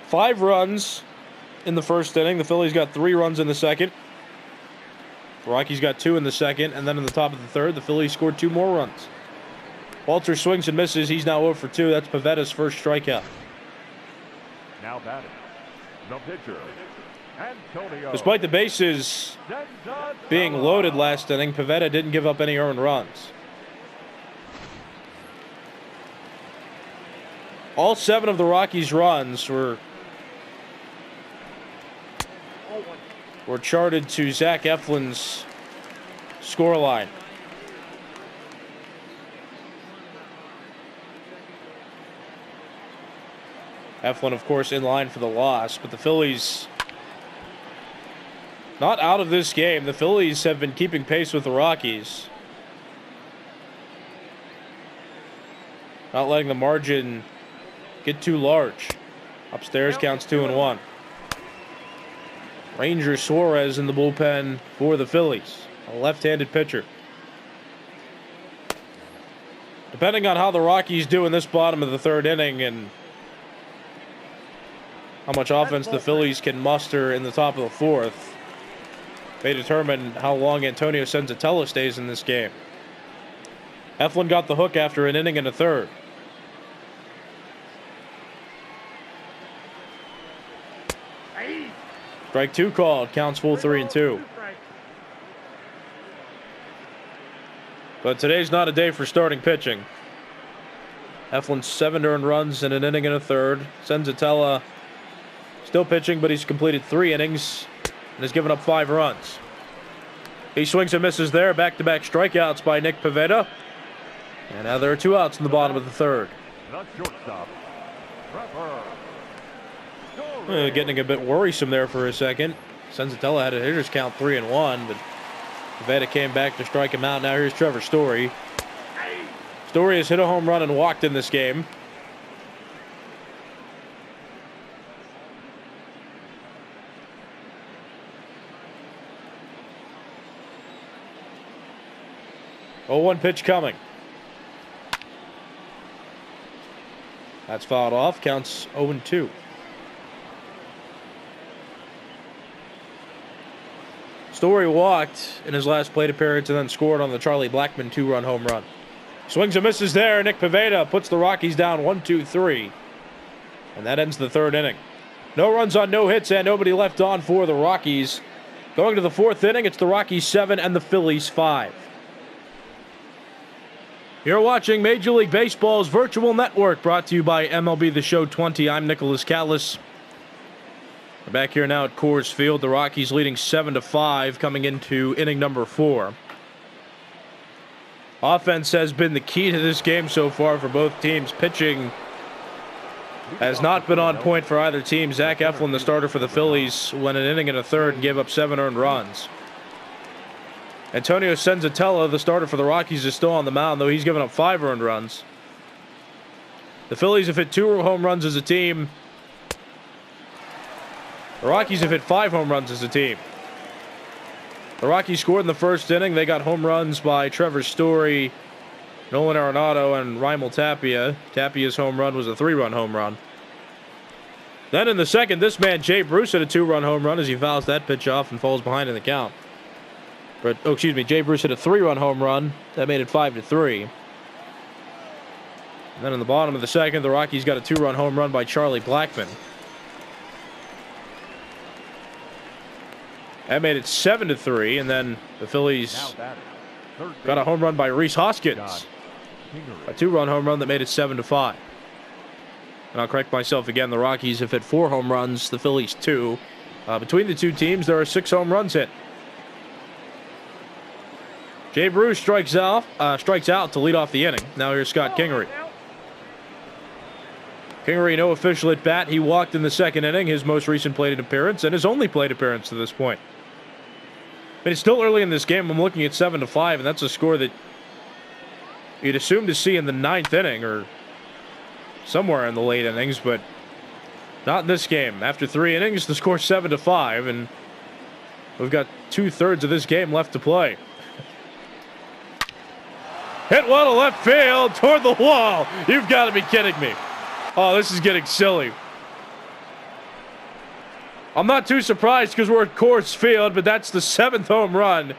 Speaker 1: 5 runs in the 1st inning. The Phillies got 3 runs in the 2nd. The Rockies got 2 in the 2nd, and then in the top of the 3rd, the Phillies scored 2 more runs. Walter swings and misses. He's now 0 for 2. That's Pavetta's first strikeout.
Speaker 2: Now batting, the pitcher, Antonio.
Speaker 1: Despite the bases being loaded last inning, Pavetta didn't give up any earned runs. All 7 of the Rockies' runs were charted to Zach Eflin's scoreline. Eflin, of course, in line for the loss, but the Phillies not out of this game. The Phillies have been keeping pace with the Rockies, not letting the margin get too large. Upstairs counts 2-1. Ranger Suarez in the bullpen for the Phillies, a left-handed pitcher. Depending on how the Rockies do in this bottom of the third inning and how much offense the Phillies can muster in the top of the fourth, may determine how long Antonio Senzatella stays in this game. Eflin got the hook after an inning and a third. Strike two called. Counts full 3-2. But today's not a day for starting pitching. Eflin's 7 earned runs in an inning and a third. Senzatella still pitching, but he's completed 3 innings and has given up 5 runs. He swings and misses there. Back-to-back strikeouts by Nick Pivetta. And now there are 2 outs in the bottom of the third.
Speaker 2: The shortstop, Trevor.
Speaker 1: Getting a bit worrisome there for a second. Senzatella had a hitter's count 3-1, but Pivetta came back to strike him out. Now here's Trevor Story. Story has hit a home run and walked in this game. Oh, 1 pitch coming. That's fouled off. Counts 0-2. Story walked in his last plate appearance and then scored on the Charlie Blackmon 2-run home run. Swings and misses there. Nick Pivetta puts the Rockies down 1-2-3. And that ends the third inning. No runs on no hits and nobody left on for the Rockies. Going to the fourth inning, it's the Rockies 7 and the Phillies 5. You're watching Major League Baseball's virtual network, brought to you by MLB The Show 20. I'm Nicholas Callis. We're back here now at Coors Field. The Rockies leading 7-5 coming into inning number 4. Offense has been the key to this game so far for both teams. Pitching has not been on point for either team. Zach Eflin, the starter for the Phillies, went an inning and a third and gave up 7 earned runs. Antonio Senzatella, the starter for the Rockies, is still on the mound, though he's given up 5 earned runs. The Phillies have hit 2 home runs as a team. The Rockies have hit 5 home runs as a team. The Rockies scored in the first inning. They got home runs by Trevor Story, Nolan Arenado, and Raimel Tapia. Tapia's home run was a 3-run home run. Then in the second, this man, Jay Bruce, had a 2-run home run as he fouls that pitch off and falls behind in the count. Jay Bruce hit a 3-run home run. That made it 5-3. And then in the bottom of the second, the Rockies got a 2-run home run by Charlie Blackmon. That made it 7-3, and then the Phillies got a home run by Rhys Hoskins. A 2-run home run that made it 7-5. And I'll correct myself again, the Rockies have hit 4 home runs, the Phillies 2. Between the 2 teams, there are 6 home runs hit. Jay Bruce strikes out to lead off the inning. Now here's Scott Kingery. Kingery, no official at bat. He walked in the second inning, his most recent plate appearance, and his only plate appearance to this point. I mean, it's still early in this game. I'm looking at 7-5, and that's a score that you'd assume to see in the 9th inning or somewhere in the late innings, but not in this game. After 3 innings, the score's 7-5, and we've got 2/3 of this game left to play. Hit one to left field toward the wall. You've got to be kidding me. Oh, this is getting silly. I'm not too surprised because we're at Coors Field, but that's the 7th home run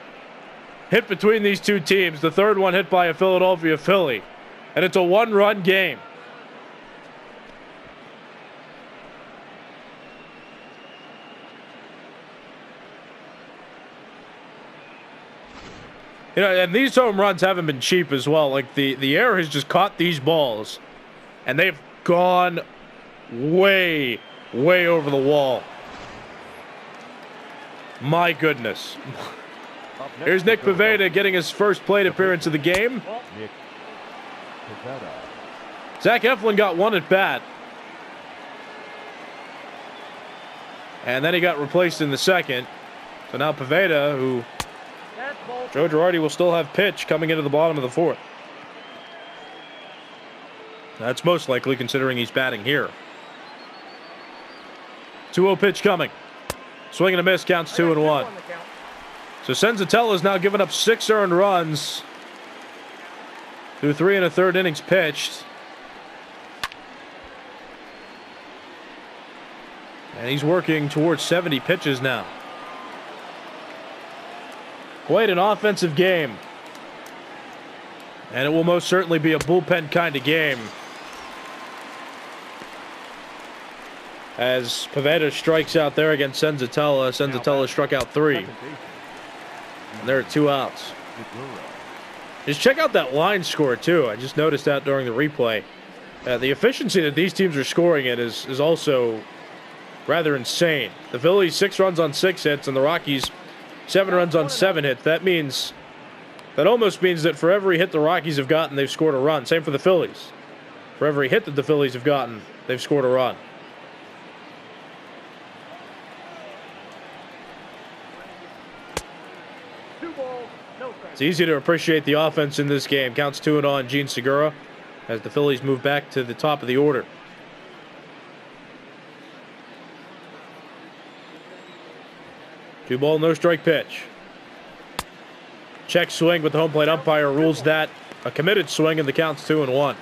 Speaker 1: hit between these 2 teams. The 3rd one hit by a Philadelphia Philly. And it's a 1-run game. You know, and these home runs haven't been cheap as well. Like, the air has just caught these balls, and they've gone way, way over the wall. My goodness. Here's Nick Pivetta getting his first plate appearance of the game. Zach Eflin got 1 at bat. And then he got replaced in the second. So now Pivetta, who Joe Girardi will still have pitch coming into the bottom of the 4th. That's most likely considering he's batting here. 2-0 pitch coming. Swing and a miss, counts 2-1.
Speaker 3: On the count.
Speaker 1: So Senzatella's now given up 6 earned runs through 3 1/3 innings pitched. And he's working towards 70 pitches now. Quite an offensive game. And it will most certainly be a bullpen kind of game. As Pivetta strikes out there against Senzatella. Senzatella struck out 3. And there are 2 outs. Just check out that line score, too. I just noticed that during the replay. The efficiency that these teams are scoring at is also rather insane. The Phillies 6 runs on 6 hits, and the Rockies 7 runs on 7 hits. That almost means that for every hit the Rockies have gotten, they've scored a run. Same for the Phillies. For every hit that the Phillies have gotten, they've scored a run. It's easy to appreciate the offense in this game. Counts 2-0 on Gene Segura as the Phillies move back to the top of the order. Two ball, no strike pitch. Check swing, but the home plate umpire rules that a committed swing, and the count's 2-1.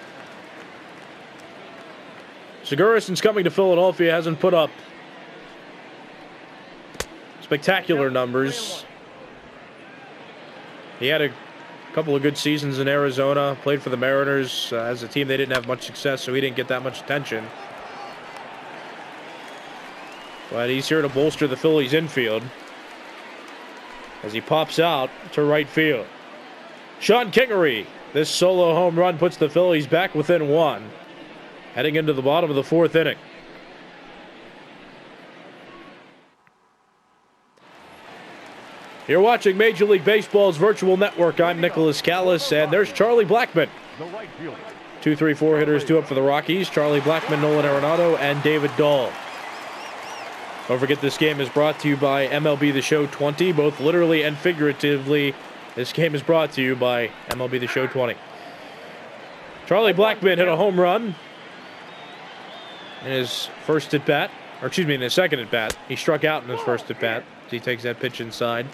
Speaker 1: Segura, since coming to Philadelphia, hasn't put up spectacular numbers. He had a couple of good seasons in Arizona, played for the Mariners. As a team, they didn't have much success, so he didn't get that much attention. But he's here to bolster the Phillies infield as he pops out to right field. Sean Kingery, this solo home run puts the Phillies back within 1, heading into the bottom of the 4th inning. You're watching Major League Baseball's virtual network. I'm Nicholas Callis, and there's Charlie Blackmon. 2, 3, 4 hitters, 2 up for the Rockies. Charlie Blackmon, Nolan Arenado, and David Dahl. Don't forget, this game is brought to you by MLB The Show 20, both literally and figuratively. This game is brought to you by MLB The Show 20. Charlie Blackmon hit a home run in his first at bat, or excuse me, in his second at bat. He struck out in his first at bat as he takes that pitch inside.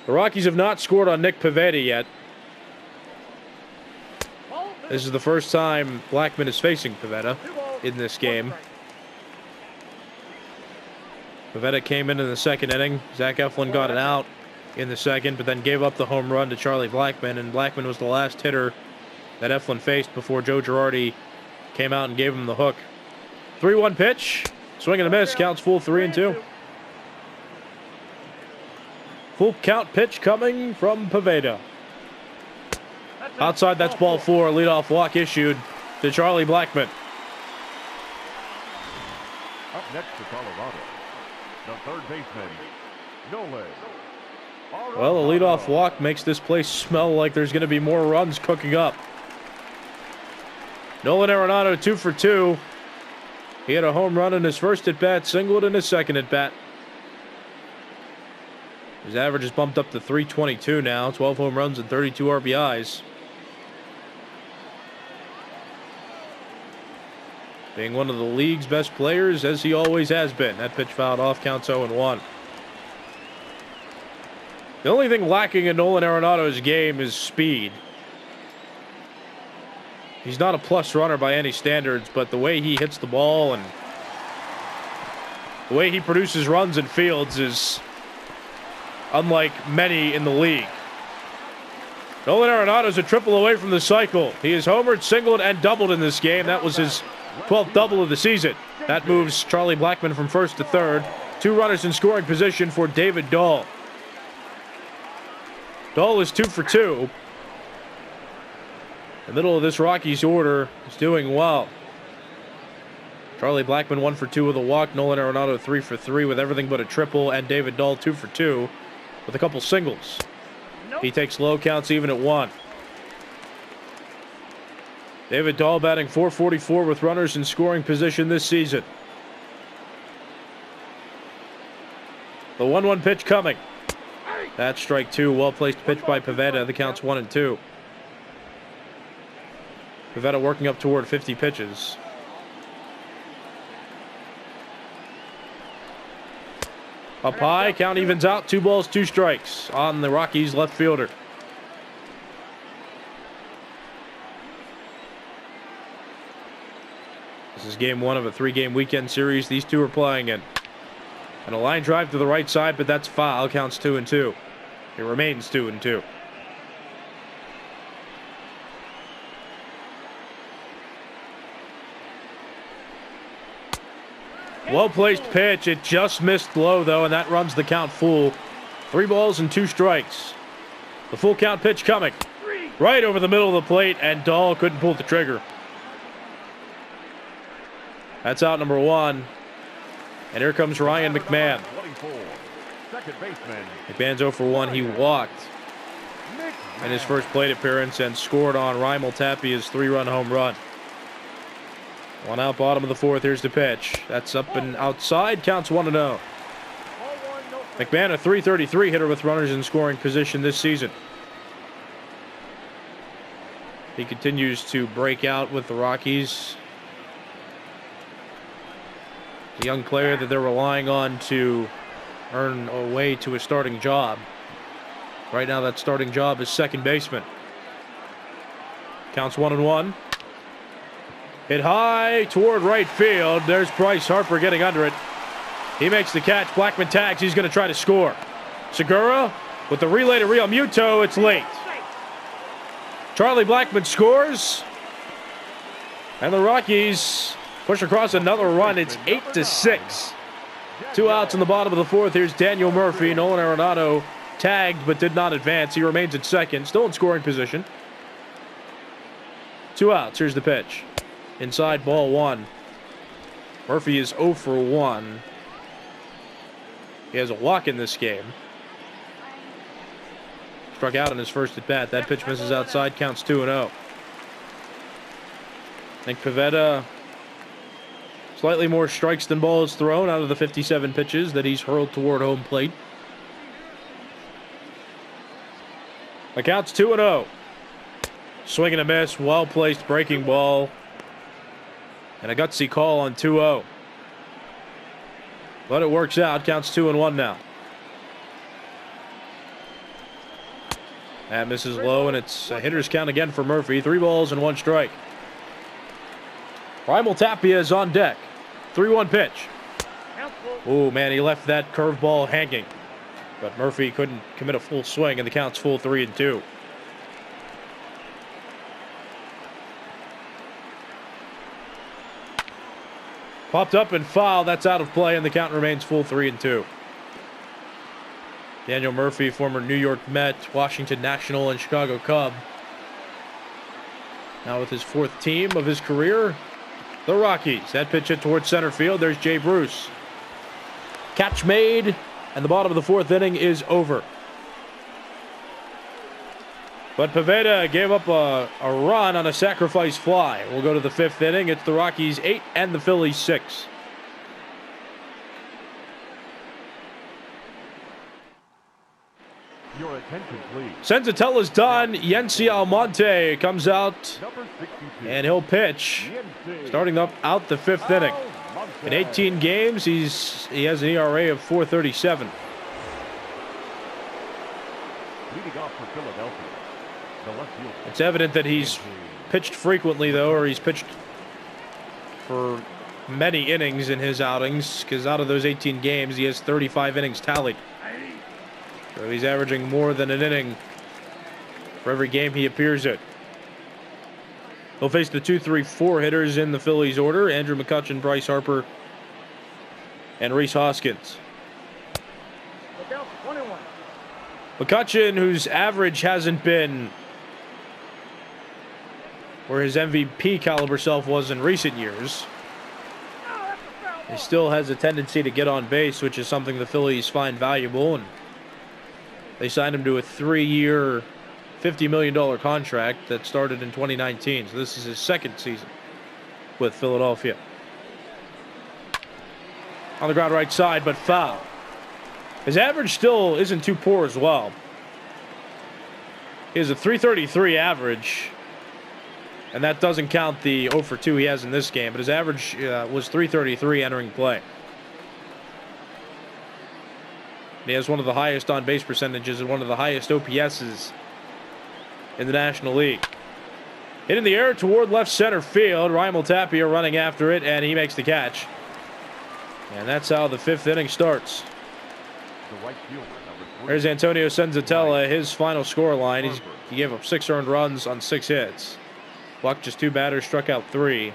Speaker 1: The Rockies have not scored on Nick Pivetta yet. This is the first time Blackmon is facing Pivetta in this game. Pivetta came in the second inning. Zach Eflin got it out in the second, but then gave up the home run to Charlie Blackmon, and Blackmon was the last hitter that Eflin faced before Joe Girardi came out and gave him the hook. 3-1 pitch. Swing and a miss. Counts full 3-2. Full count pitch coming from Pivetta. Outside, that's ball 4. Leadoff walk issued to Charlie Blackmon.
Speaker 2: Up next to Colorado, the third baseman, Nolan.
Speaker 1: Well, a leadoff walk makes this place smell like there's going to be more runs cooking up. Nolan Arenado 2 for 2. He had a home run in his first at-bat, singled in his second at-bat. His average is bumped up to .322 now, 12 home runs and 32 RBIs. Being one of the league's best players, as he always has been. That pitch fouled off, counts 0-1. The only thing lacking in Nolan Arenado's game is speed. He's not a plus runner by any standards, but the way he hits the ball and the way he produces runs in fields is unlike many in the league. Nolan Arenado is a triple away from the cycle. He is homered, singled, and doubled in this game. That was his 12th double of the season. That moves Charlie Blackmon from first to third. 2 runners in scoring position for David Dahl. Dahl is 2 for 2. The middle of this Rockies order is doing well. Charlie Blackmon 1 for 2 with a walk. Nolan Arenado 3 for 3 with everything but a triple. And David Dahl 2 for 2 with a couple singles. He takes low, counts even at 1. David Dahl batting .444 with runners in scoring position this season. The 1-1 pitch coming. That's strike 2. Well-placed pitch by Pivetta. The count's 1-2. Pivetta working up toward 50 pitches. Up high, count evens out. 2 balls, 2 strikes on the Rockies left fielder. This is game 1 of a 3-game weekend series these two are playing in. And a line drive to the right side, but that's foul. Counts 2-2. It remains 2-2. Well-placed pitch. It just missed low, though, and that runs the count full. 3 balls and 2 strikes. The full count pitch coming. Right over the middle of the plate, and Dahl couldn't pull the trigger. That's out number 1. And here comes Ryan McMahon. McMahon's 0 for 1. He walked in his first plate appearance and scored on Raimel Tapia's 3-run home run. 1 out, bottom of the 4th. Here's the pitch. That's up and outside. Counts 1-0. McMahon, a .333 hitter with runners in scoring position this season. He continues to break out with the Rockies. A young player that they're relying on to earn a way to a starting job. Right now, that starting job is second baseman. Counts 1-1. Hit high toward right field. There's Bryce Harper getting under it. He makes the catch. Blackman tags. He's going to try to score. Segura with the relay to Real Muto. It's late. Charlie Blackman scores. And the Rockies push across another run. It's 8-6. 2 outs in the bottom of the 4th. Here's Daniel Murphy. Nolan Arenado tagged but did not advance. He remains at second. Still in scoring position. 2 outs. Here's the pitch. Inside, ball 1. Murphy is 0 for 1. He has a walk in this game. Struck out in his first at bat. That pitch misses outside. Counts 2-0. Nick Pivetta, slightly more strikes than balls thrown out of the 57 pitches that he's hurled toward home plate. The count's 2-0. Swing and a miss. Well placed breaking ball. And a gutsy call on 2-0. But it works out. Counts 2-1 now. That misses low, and it's a hitter's count again for Murphy. 3 balls and 1 strike. Raimel Tapia is on deck. 3-1 pitch. Oh, man, he left that curveball hanging. But Murphy couldn't commit a full swing, and the count's full 3-2. Popped up and foul. That's out of play, and the count remains full 3-2. Daniel Murphy, former New York Met, Washington National, and Chicago Cub. Now with his 4th team of his career, the Rockies. That pitch hit towards center field. There's Jay Bruce. Catch made, and the bottom of the 4th inning is over. But Pivetta gave up a run on a sacrifice fly. We'll go to the 5th inning. It's the Rockies 8 and the Phillies 6.
Speaker 2: Your attention, please.
Speaker 1: Senzatella's done. Yency Almonte comes out, and he'll pitch. Starting out the 5th inning. In 18 games, he has an ERA of 4.37.
Speaker 2: Leading off for Philadelphia.
Speaker 1: It's evident that he's pitched frequently, though, or he's pitched for many innings in his outings, because out of those 18 games, he has 35 innings tallied. So he's averaging more than an inning for every game he appears in. He'll face the 2-3-4 hitters in the Phillies order: Andrew McCutchen, Bryce Harper, and Rhys Hoskins. McCutchen, whose average hasn't been where his MVP caliber self was in recent years, he still has a tendency to get on base, which is something the Phillies find valuable, and they signed him to a 3-year, $50 million contract that started in 2019. So this is his 2nd season with Philadelphia. On the ground right side, but foul. His average still isn't too poor as well. He has a .333 average, and that doesn't count the 0 for 2 he has in this game, but his average was .333 entering play. He has one of the highest on-base percentages and one of the highest OPSs in the National League. Hit in the air toward left center field. Raimel Tapia running after it, and he makes the catch. And that's how the 5th inning starts.
Speaker 2: The right fielder, number 3.
Speaker 1: There's Antonio Senzatella, his final score line. He gave up 6 earned runs on 6 hits. Walked just 2 batters, struck out 3.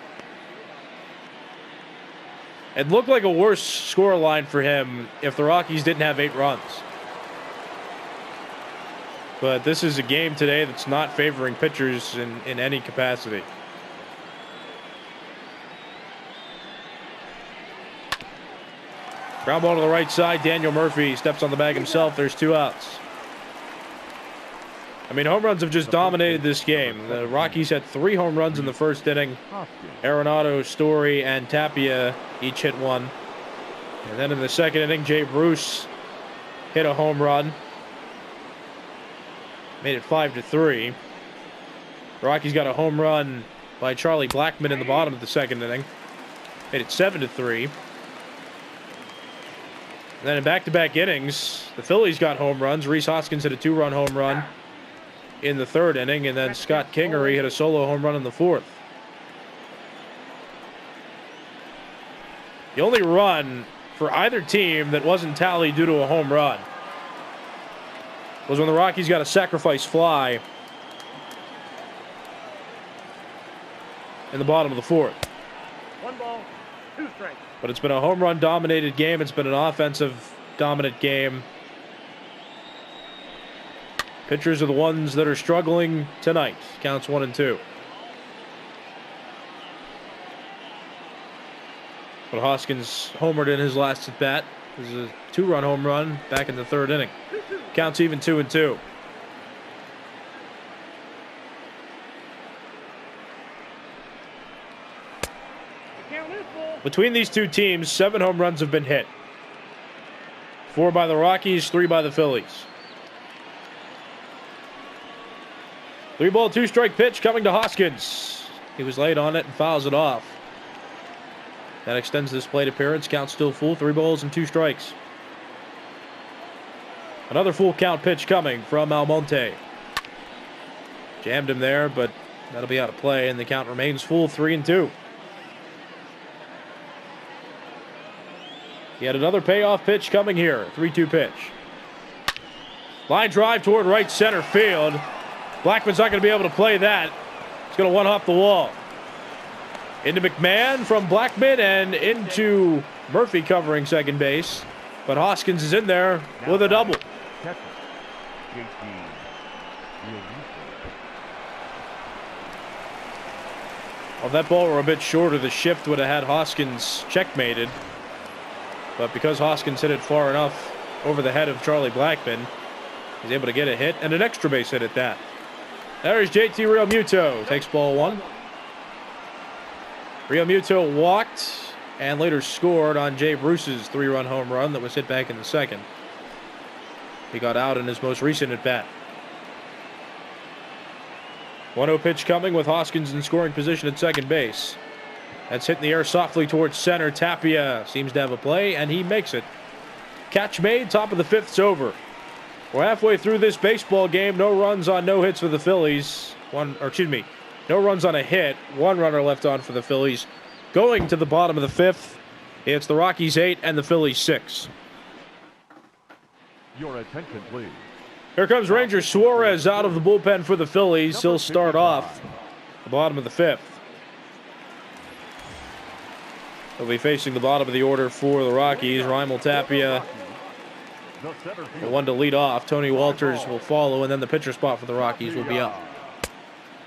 Speaker 1: It looked like a worse score line for him if the Rockies didn't have 8 runs. But this is a game today that's not favoring pitchers in any capacity. Ground ball to the right side. Daniel Murphy steps on the bag himself. There's 2 outs. I mean, home runs have just dominated this game. The Rockies had 3 home runs in the first inning. Arenado, Story, and Tapia each hit 1. And then in the second inning, Jay Bruce hit a home run. Made it 5-3. The Rockies got a home run by Charlie Blackmon in the bottom of the second inning. Made it 7-3. And then in back-to-back innings, the Phillies got home runs. Rhys Hoskins hit a 2-run home run in the third inning, and then Scott Kingery hit a solo home run in the 4th. The only run for either team that wasn't tallied due to a home run was when the Rockies got a sacrifice fly in the bottom of the 4th.
Speaker 3: 1 ball, 2 strikes.
Speaker 1: But it's been a home run dominated game. It's been an offensive dominant game. Pitchers are the ones that are struggling tonight. Counts 1-2. But Hoskins homered in his last at bat. This is a 2-run home run back in the 3rd inning. Counts even 2-2. Between these two teams, 7 home runs have been hit. 4 by the Rockies, 3 by the Phillies. 3-ball, 2-strike pitch coming to Hoskins. He was late on it and fouls it off. That extends this plate appearance. Count still full. 3 balls and 2 strikes. Another full count pitch coming from Almonte. Jammed him there, but that'll be out of play, and the count remains full. 3-2. He had another payoff pitch coming here. 3-2 pitch. Line drive toward right center field. Blackman's not going to be able to play that. He's going to one-hop the wall. Into McMahon from Blackman and into Murphy covering second base. But Hoskins is in there with a double. Well, if that ball were a bit shorter, the shift would have had Hoskins checkmated. But because Hoskins hit it far enough over the head of Charlie Blackman, he's able to get a hit and an extra base hit at that. There's JT Realmuto. Takes ball 1. Realmuto walked and later scored on Jay Bruce's 3-run home run that was hit back in the 2nd. He got out in his most recent at-bat. 1-0 pitch coming with Hoskins in scoring position at second base. That's hit in the air softly towards center. Tapia seems to have a play, and he makes it. Catch made, top of the 5th's over. We're halfway through this baseball game. No runs on no hits for the Phillies. No runs on a hit. 1 runner left on for the Phillies. Going to the bottom of the 5th, it's the Rockies 8 and the Phillies 6.
Speaker 2: Your attention, please.
Speaker 1: Here comes Ranger Suarez out of the bullpen for the Phillies. He'll start off the bottom of the 5th. He'll be facing the bottom of the order for the Rockies. Raimel Tapia, the one to lead off. Tony Walters will follow, and then the pitcher spot for the Rockies will be up.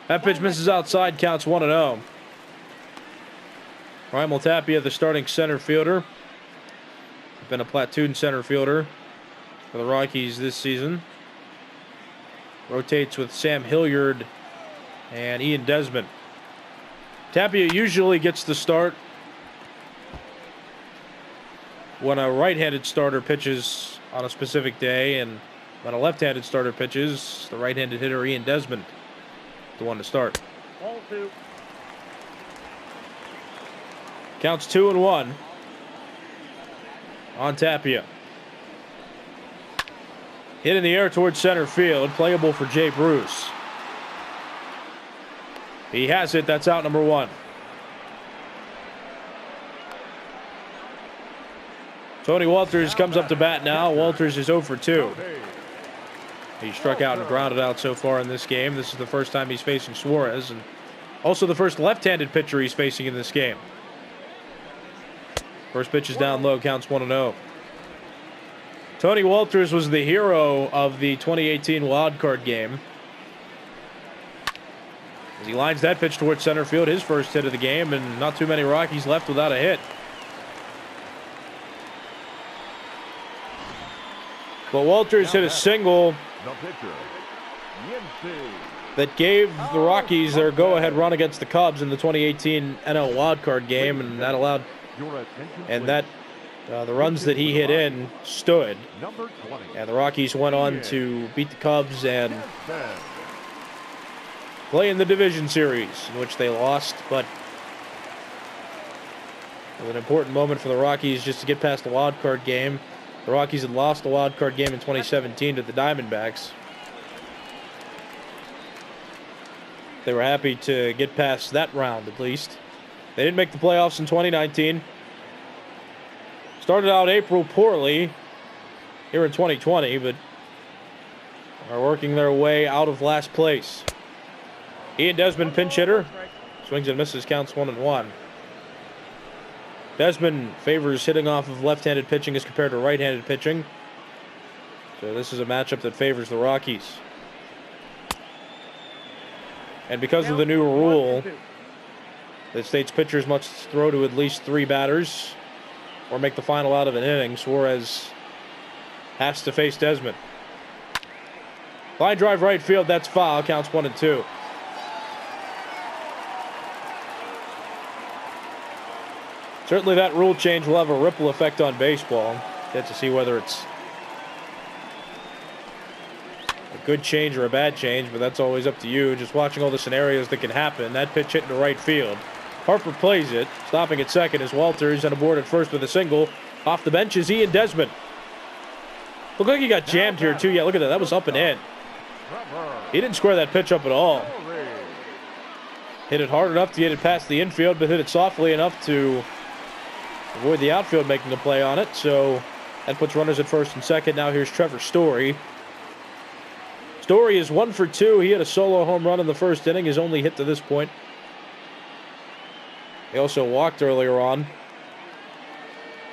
Speaker 1: That pitch misses outside, counts 1-0. Raimel Tapia, the starting center fielder. Been a platoon center fielder for the Rockies this season. Rotates with Sam Hilliard and Ian Desmond. Tapia usually gets the start when a right-handed starter pitches on a specific day, and when a left-handed starter pitches, the right-handed hitter Ian Desmond, the one to start.
Speaker 3: Ball 2.
Speaker 1: Counts 2-1 on Tapia. Hit in the air towards center field. Playable for Jay Bruce. He has it. That's out number 1. Tony Walters comes up to bat now. Walters is 0 for 2. He struck out and grounded out so far in this game. This is the first time he's facing Suarez, and also the first left-handed pitcher he's facing in this game. First pitch is down low, counts 1-0. Tony Walters was the hero of the 2018 wild card game. As he lines that pitch towards center field, his first hit of the game, and not too many Rockies left without a hit. But Walters hit a single that gave the Rockies their go-ahead run against the Cubs in the 2018 NL wildcard game, and that allowed, the runs that he hit in stood. And the Rockies went on to beat the Cubs and play in the division series, in which they lost, but it was an important moment for the Rockies just to get past the wild card game. The Rockies had lost the wild card game in 2017 to the Diamondbacks. They were happy to get past that round, at least. They didn't make the playoffs in 2019. Started out April poorly here in 2020, but are working their way out of last place. Ian Desmond, pinch hitter. Swings and misses, counts 1-1. Desmond favors hitting off of left-handed pitching as compared to right-handed pitching. So this is a matchup that favors the Rockies. And because of the new rule that states pitchers must throw to at least 3 batters or make the final out of an inning, Suarez has to face Desmond. Line drive right field, that's foul, counts 1-2. Certainly that rule change will have a ripple effect on baseball. Get to see whether it's a good change or a bad change, but that's always up to you. Just watching all the scenarios that can happen. That pitch hit into right field. Harper plays it. Stopping at second is Walters, and aboard at first with a single. Off the bench is Ian Desmond. Looked like he got jammed here too. Yeah, look at that. That was up and in. He didn't square that pitch up at all. Hit it hard enough to get it past the infield, but hit it softly enough to avoid the outfield making a play on it. So that puts runners at first and second. Now here's Trevor Story. Story is 1 for 2. He hit a solo home run in the first inning, his only hit to this point. He also walked earlier on.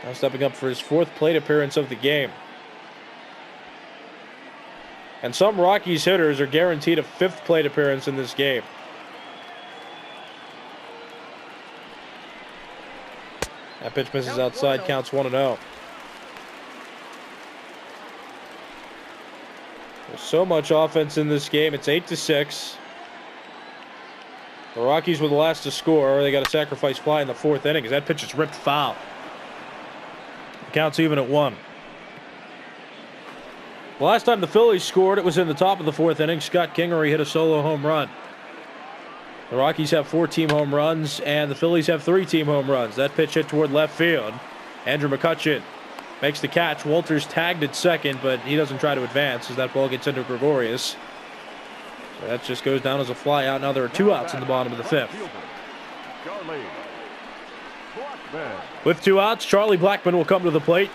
Speaker 1: Now stepping up for his 4th plate appearance of the game. And some Rockies hitters are guaranteed a 5th plate appearance in this game. That pitch misses outside, counts 1-0. There's so much offense in this game. It's 8-6. The Rockies were the last to score. They got a sacrifice fly in the 4th inning as that pitch is ripped foul. The count's even at 1. The last time the Phillies scored, it was in the top of the 4th inning. Scott Kingery hit a solo home run. The Rockies have 4 team home runs, and the Phillies have 3 team home runs. That pitch hit toward left field. Andrew McCutcheon makes the catch. Walters tagged at second, but he doesn't try to advance as that ball gets into Gregorius. So that just goes down as a fly out. Now there are 2 outs in the bottom of the 5th. With 2 outs, Charlie Blackmon will come to the plate.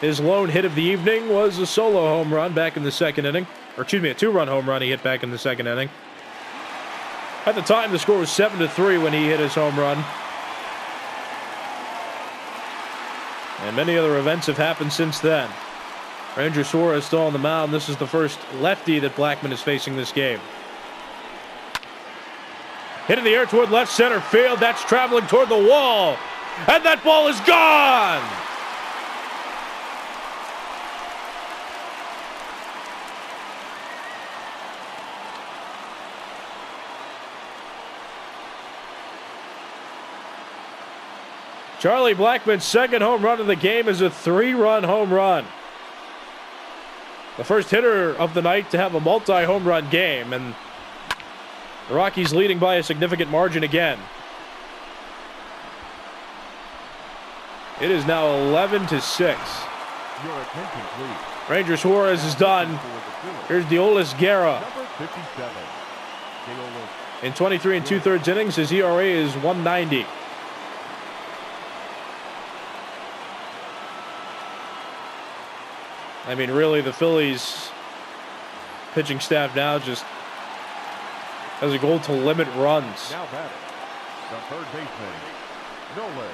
Speaker 1: His lone hit of the evening was a solo home run back in the 2nd inning. Or excuse me, a 2-run home run he hit back in the 2nd inning. At the time, the score was 7-3 when he hit his home run. And many other events have happened since then. Ranger Suarez still on the mound. This is the first lefty that Blackmon is facing this game. Hit in the air toward left center field. That's traveling toward the wall. And that ball is gone! Charlie Blackmon's 2nd home run of the game is a 3-run home run. The first hitter of the night to have a multi-home run game, and the Rockies leading by a significant margin again. It is now 11-6.
Speaker 2: Your attention, please.
Speaker 1: Ranger Suarez is done. Here's Deolis Guerra.
Speaker 2: Number 57. Deolis.
Speaker 1: In 23 and 2/3 innings, his ERA is 1.90. I mean, really, the Phillies pitching staff now just has a goal to limit runs.
Speaker 2: Now batting, the third baseman, Nolan.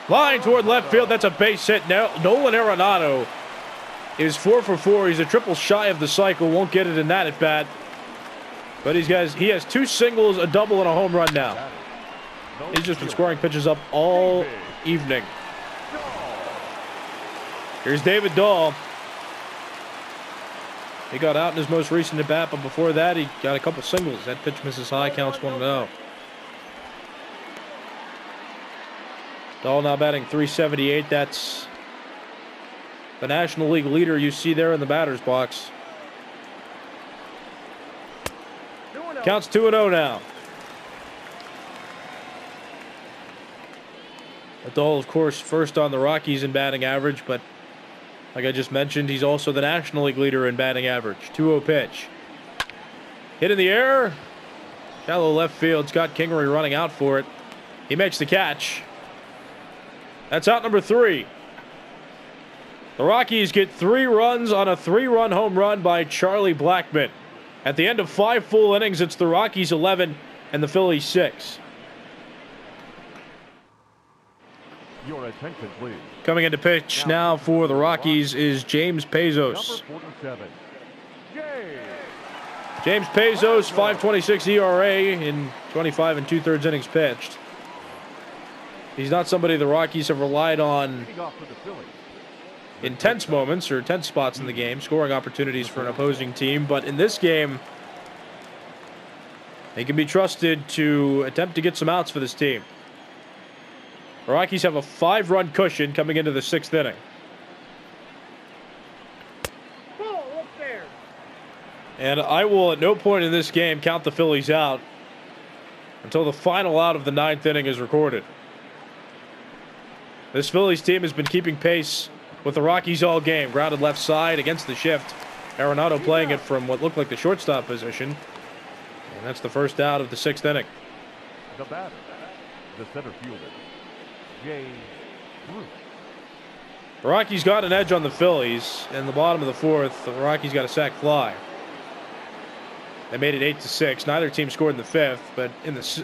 Speaker 1: Line toward left field. That's a base hit. Nolan Arenado is 4 for 4. He's a triple shy of the cycle. Won't get it in that at bat. But he has 2 singles, a double, and a home run now. He's just been scoring pitches up all evening. Here's David Dahl. He got out in his most recent at bat, but before that, he got a couple singles. That pitch misses high, counts 1-0. Dahl now batting .378. That's the National League leader you see there in the batter's box. Counts 2-0 now. Dahl, of course, first on the Rockies in batting average, but like I just mentioned, he's also the National League leader in batting average. 2-0 pitch. Hit in the air. Shallow left field. Scott Kingery running out for it. He makes the catch. That's out number 3. The Rockies get 3 runs on a 3-run home run by Charlie Blackmon. At the end of 5 full innings, it's the Rockies 11 and the Phillies 6.
Speaker 2: Your attention, please.
Speaker 1: Coming into pitch now for the Rockies is James Pezos.
Speaker 2: Number 47.
Speaker 1: James Pezos, 5.26 ERA in 25 and 2/3 innings pitched. He's not somebody the Rockies have relied on in tense moments or tense spots in the game, scoring opportunities for an opposing team. But in this game, he can be trusted to attempt to get some outs for this team. The Rockies have a 5-run cushion coming into the 6th inning. And I will at no point in this game count the Phillies out until the final out of the 9th inning is recorded. This Phillies team has been keeping pace with the Rockies all game. Grounded left side against the shift. Arenado playing it from what looked like the shortstop position. And that's the first out of the 6th inning.
Speaker 2: The batter, the center fielder, Jay Bruce.
Speaker 1: The Rockies got an edge on the Phillies. In the bottom of the 4th, the Rockies got a sac fly. They made it 8-6. Neither team scored in the 5th, but in the it's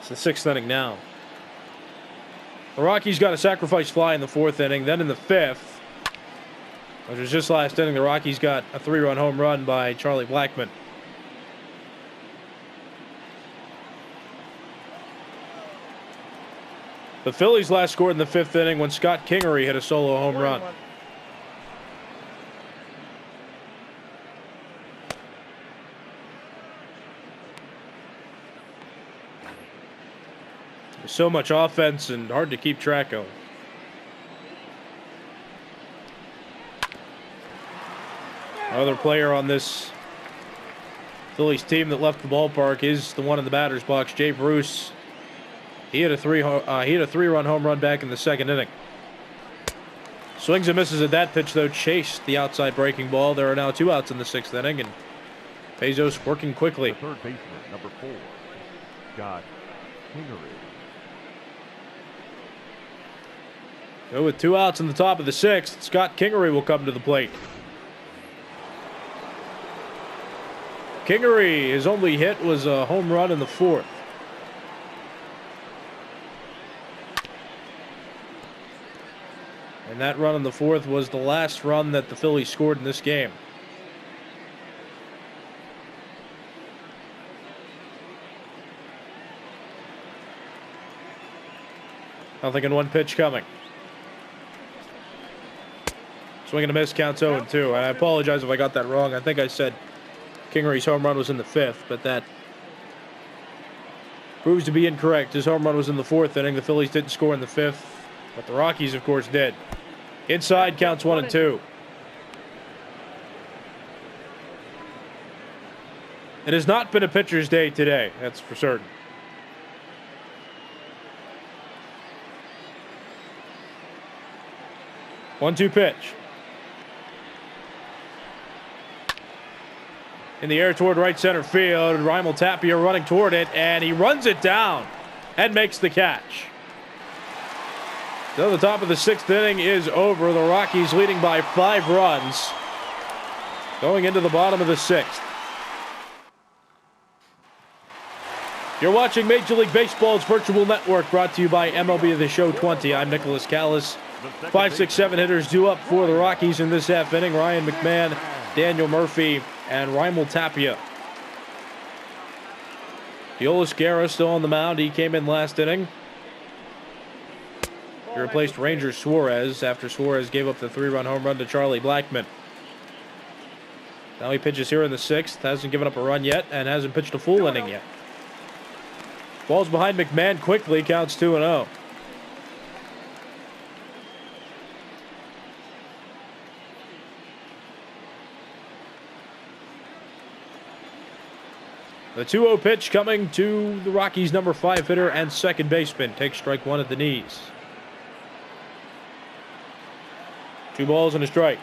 Speaker 1: the 6th inning now. The Rockies got a sacrifice fly in the 4th inning. Then in the 5th, which was just last inning, the Rockies got a 3-run home run by Charlie Blackmon. The Phillies last scored in the 5th inning when Scott Kingery hit a solo home run. There's so much offense and hard to keep track of. Another player on this Phillies team that left the ballpark is the one in the batter's box, Jay Bruce. He hit a 3-run home run back in the 2nd inning. Swings and misses at that pitch, though. Chased the outside breaking ball. There are now 2 outs in the 6th inning, and Pezos working quickly.
Speaker 2: The third baseman, number 4, Scott Kingery.
Speaker 1: So with 2 outs in the top of the 6th, Scott Kingery will come to the plate. Kingery, his only hit was a home run in the 4th. And that run in the 4th was the last run that the Phillies scored in this game. Nothing in 1 pitch coming. Swing and a miss, counts 0-2. And I apologize if I got that wrong. I think I said Kingery's home run was in the 5th, but that proves to be incorrect. His home run was in the 4th inning. The Phillies didn't score in the 5th, but the Rockies, of course, did. Inside, counts 1-2. It has not been a pitcher's day today, that's for certain. 1-2 pitch. In the air toward right center field. Raimel Tapia running toward it, and he runs it down and makes the catch. So the top of the 6th inning is over. The Rockies leading by 5 runs. Going into the bottom of the 6th. You're watching Major League Baseball's virtual network, brought to you by MLB The Show 20. I'm Nicholas Callis. 5, 6, 7 hitters due up for the Rockies in this half inning. Ryan McMahon, Daniel Murphy, and Raimel Tapia. Yolis Guerra still on the mound. He came in last inning. He replaced Ranger Suarez after Suarez gave up the 3-run home run to Charlie Blackmon. Now he pitches here in the 6th. Hasn't given up a run yet and hasn't pitched a full inning yet. Ball's behind McMahon quickly. Counts 2-0. The 2-0 pitch coming to the Rockies' number 5 hitter and second baseman. Takes strike 1 at the knees. 2 balls and a strike.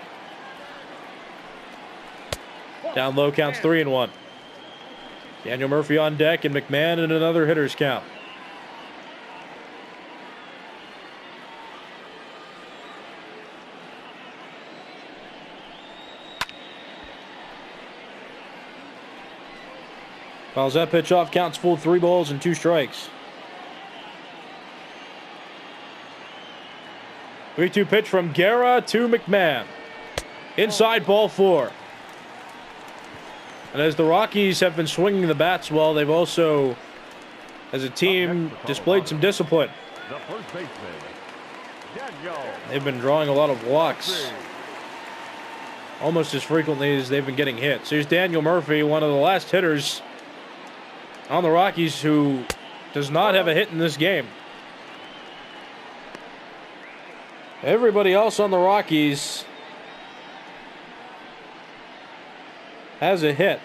Speaker 1: Down low, counts 3-1. Daniel Murphy on deck and McMahon in another hitter's count. Fouls that pitch off, counts full, 3 balls and 2 strikes. 3-2 pitch from Guerra to McMahon. Inside, ball 4. And as the Rockies have been swinging the bats well, they've also, as a team, displayed some discipline. They've been drawing a lot of walks, almost as frequently as they've been getting hits. Here's Daniel Murphy, one of the last hitters on the Rockies who does not have a hit in this game. Everybody else on the Rockies has a hit.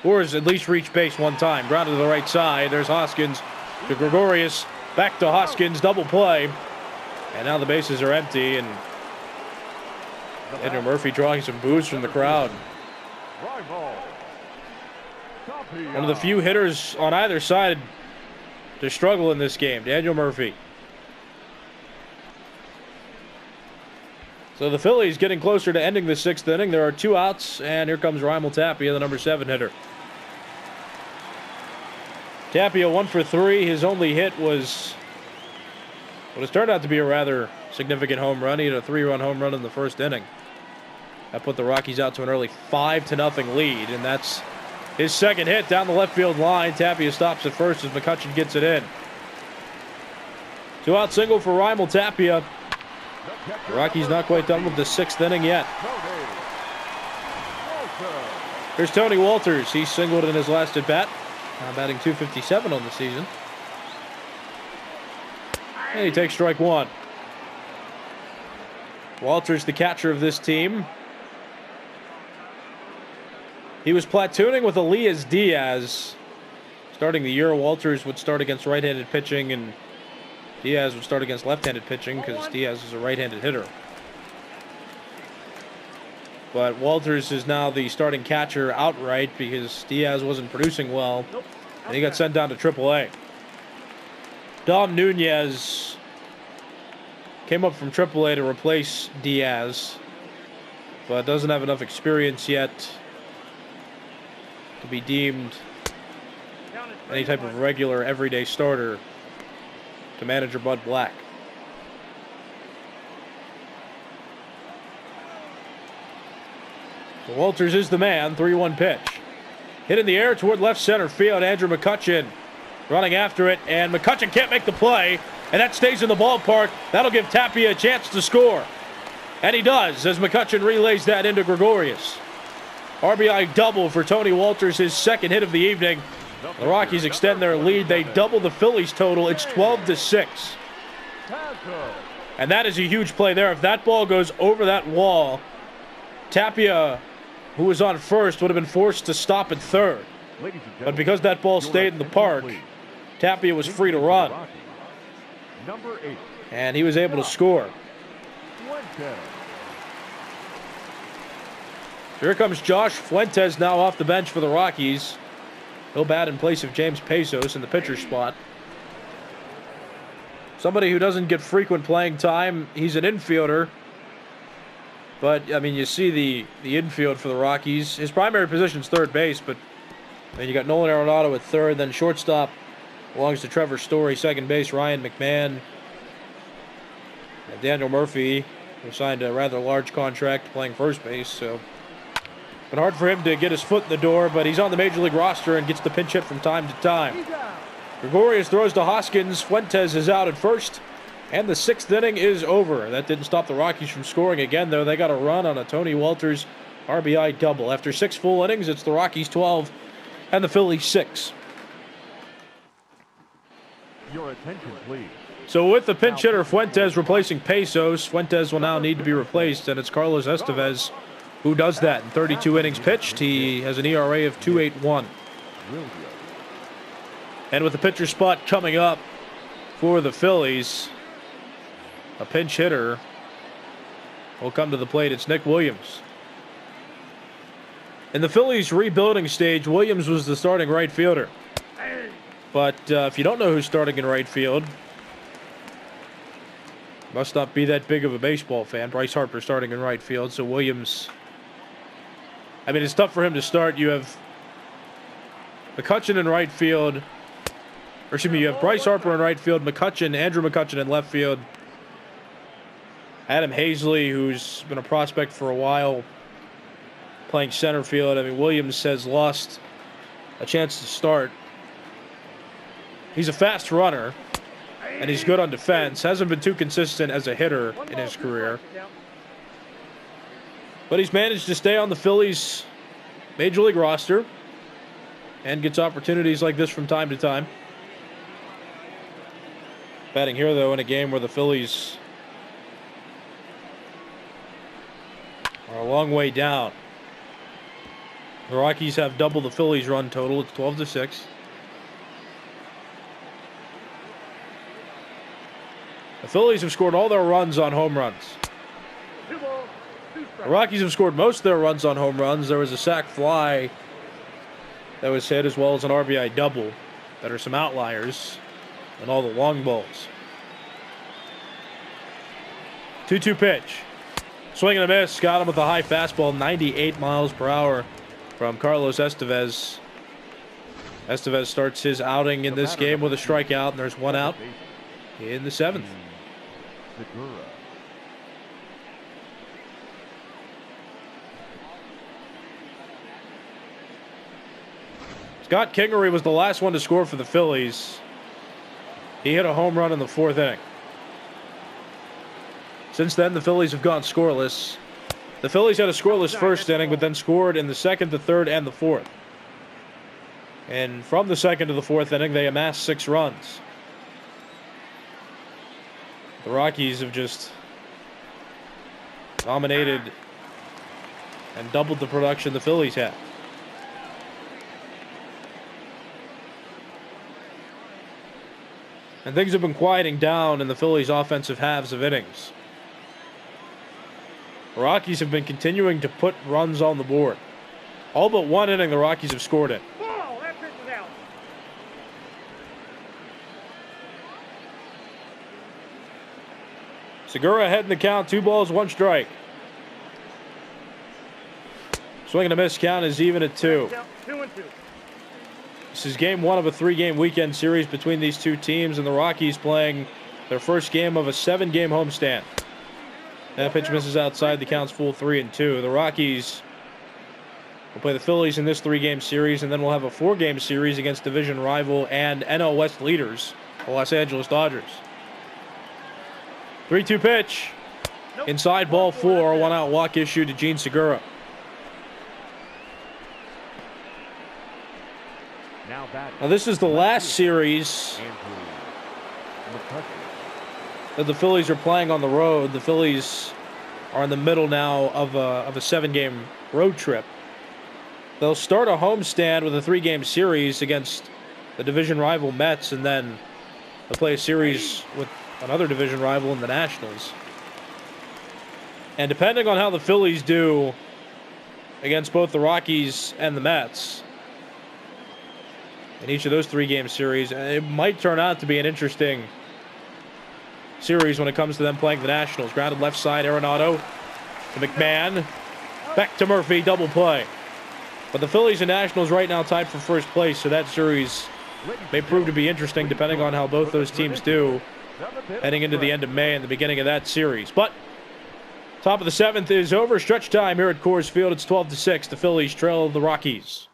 Speaker 1: Or has at least reached base one time. Grounded to the right side. There's Hoskins to Gregorius. Back to Hoskins. Double play. And now the bases are empty. And Daniel Murphy drawing some boos from the crowd. One of the few hitters on either side to struggle in this game, Daniel Murphy. So the Phillies getting closer to ending the 6th inning. There are 2 outs, and here comes Raimel Tapia, the number 7 hitter. Tapia 1 for 3. His only hit was what has turned out to be a rather significant home run. He had a 3-run home run in the 1st inning. That put the Rockies out to an early 5-0 lead, and that's his second hit down the left field line. Tapia stops at first as McCutchen gets it in. 2-out single for Raimel Tapia. The Rockies not quite done with the 6th inning yet. Here's Tony Walters. He singled in his last at bat. Now batting .257 on the season. And he takes strike 1. Walters, the catcher of this team. He was platooning with Elias Diaz. Starting the year, Walters would start against right-handed pitching, and Diaz would start against left-handed pitching because Diaz is a right-handed hitter. But Walters is now the starting catcher outright because Diaz wasn't producing well, and he got sent down to AAA. Dom Nunez came up from AAA to replace Diaz, but doesn't have enough experience yet to be deemed any type of regular everyday starter to manager Bud Black. So Walters is the man. 3-1 pitch. Hit in the air toward left center field. Andrew McCutchen running after it, and McCutchen can't make the play, and that stays in the ballpark. That'll give Tapia a chance to score. And he does as McCutchen relays that into Gregorius. RBI double for Tony Walters, his second hit of the evening. The Rockies extend their lead. They double the Phillies total. It's 12-6. And that is a huge play there. If that ball goes over that wall, Tapia, who was on first, would have been forced to stop at third.
Speaker 2: Ladies and
Speaker 1: But
Speaker 2: gentlemen,
Speaker 1: because that ball
Speaker 2: your
Speaker 1: stayed in the
Speaker 2: attention,
Speaker 1: park,
Speaker 2: please.
Speaker 1: Tapia was free to run,
Speaker 2: Rockies, number 8,
Speaker 1: and he was able to score.
Speaker 2: Fuentes.
Speaker 1: Here comes Josh Fuentes now off the bench for the Rockies. He'll bat in place of James Pesos in the pitcher spot. Somebody who doesn't get frequent playing time. He's an infielder. But, I mean, you see the infield for the Rockies. His primary position is third base, but I mean, you got Nolan Arenado at third, then shortstop belongs to Trevor Story, second base Ryan McMahon, and Daniel Murphy, who signed a rather large contract playing first base, so been hard for him to get his foot in the door, but he's on the Major League roster and gets the pinch hit from time to time. Gregorius throws to Hoskins. Fuentes is out at first, and the 6th inning is over. That didn't stop the Rockies from scoring again, though. They got a run on a Tony Walters RBI double. After 6 full innings, it's the Rockies 12 and the Phillies 6.
Speaker 2: Your attention, please.
Speaker 1: So with the pinch hitter Fuentes replacing Pesos, Fuentes will now need to be replaced, and it's Carlos Estevez who does that. In 32 innings pitched, he has an ERA of 2.81. And with the pitcher spot coming up for the Phillies, a pinch hitter will come to the plate. It's Nick Williams. In the Phillies rebuilding stage, Williams was the starting right fielder. But if you don't know who's starting in right field, must not be that big of a baseball fan. Bryce Harper starting in right field, so Williams, I mean, it's tough for him to start. You have McCutchen in right field, or excuse me, you have Bryce Harper in right field, Andrew McCutchen in left field, Adam Hazley, who's been a prospect for a while, playing center field. I mean, Williams has lost a chance to start. He's a fast runner, and he's good on defense. Hasn't been too consistent as a hitter in his career. But he's managed to stay on the Phillies Major League roster and gets opportunities like this from time to time. Batting here, though, in a game where the Phillies are a long way down. The Rockies have double the Phillies run total. It's 12-6. The Phillies have scored all their runs on home runs. The Rockies have scored most of their runs on home runs. There was a sac fly that was hit, as well as an RBI double. That are some outliers, and all the long balls. 2-2 pitch. Swing and a miss. Got him with a high fastball, 98 miles per hour from Carlos Estevez. Estevez starts his outing in this game with a strikeout, and there's one out in the 7th. Scott Kingery was the last one to score for the Phillies. He hit a home run in the 4th inning. Since then, the Phillies have gone scoreless. The Phillies had a scoreless 1st inning, but then scored in the 2nd, the 3rd, and the 4th. And from the 2nd to the 4th inning, they amassed 6 runs. The Rockies have just dominated and doubled the production the Phillies had. And things have been quieting down in the Phillies' offensive halves of innings. The Rockies have been continuing to put runs on the board. All but one inning the Rockies have scored in.
Speaker 3: Ball, that pitch is out.
Speaker 1: Segura ahead in the count, 2 balls, 1 strike. Swing and a miss, count is even at 2.
Speaker 3: 2-2.
Speaker 1: This is game 1 of a 3-game weekend series between these two teams, and the Rockies playing their first game of a 7-game homestand. That pitch misses outside. The count's full 3-2. The Rockies will play the Phillies in this 3-game series, and then we'll have a 4-game series against division rival and NL West leaders, the Los Angeles Dodgers. 3-2 pitch. Inside ball 4. 1-out walk issued to Gene Segura. Now this is the last series that the Phillies are playing on the road. The Phillies are in the middle now of a 7-game road trip. they'll start a homestand with a 3-game series against the division rival Mets, and then they'll play a series with another division rival in the Nationals. And depending on how the Phillies do against both the Rockies and the Mets in each of those 3-game series, it might turn out to be an interesting series when it comes to them playing the Nationals. Grounded left side, Arenado to McMahon. Back to Murphy, double play. But the Phillies and Nationals right now tied for first place, so that series may prove to be interesting depending on how both those teams do heading into the end of May and the beginning of that series. But top of the 7th is over. Stretch time here at Coors Field. It's 12-6. The Phillies trail the Rockies.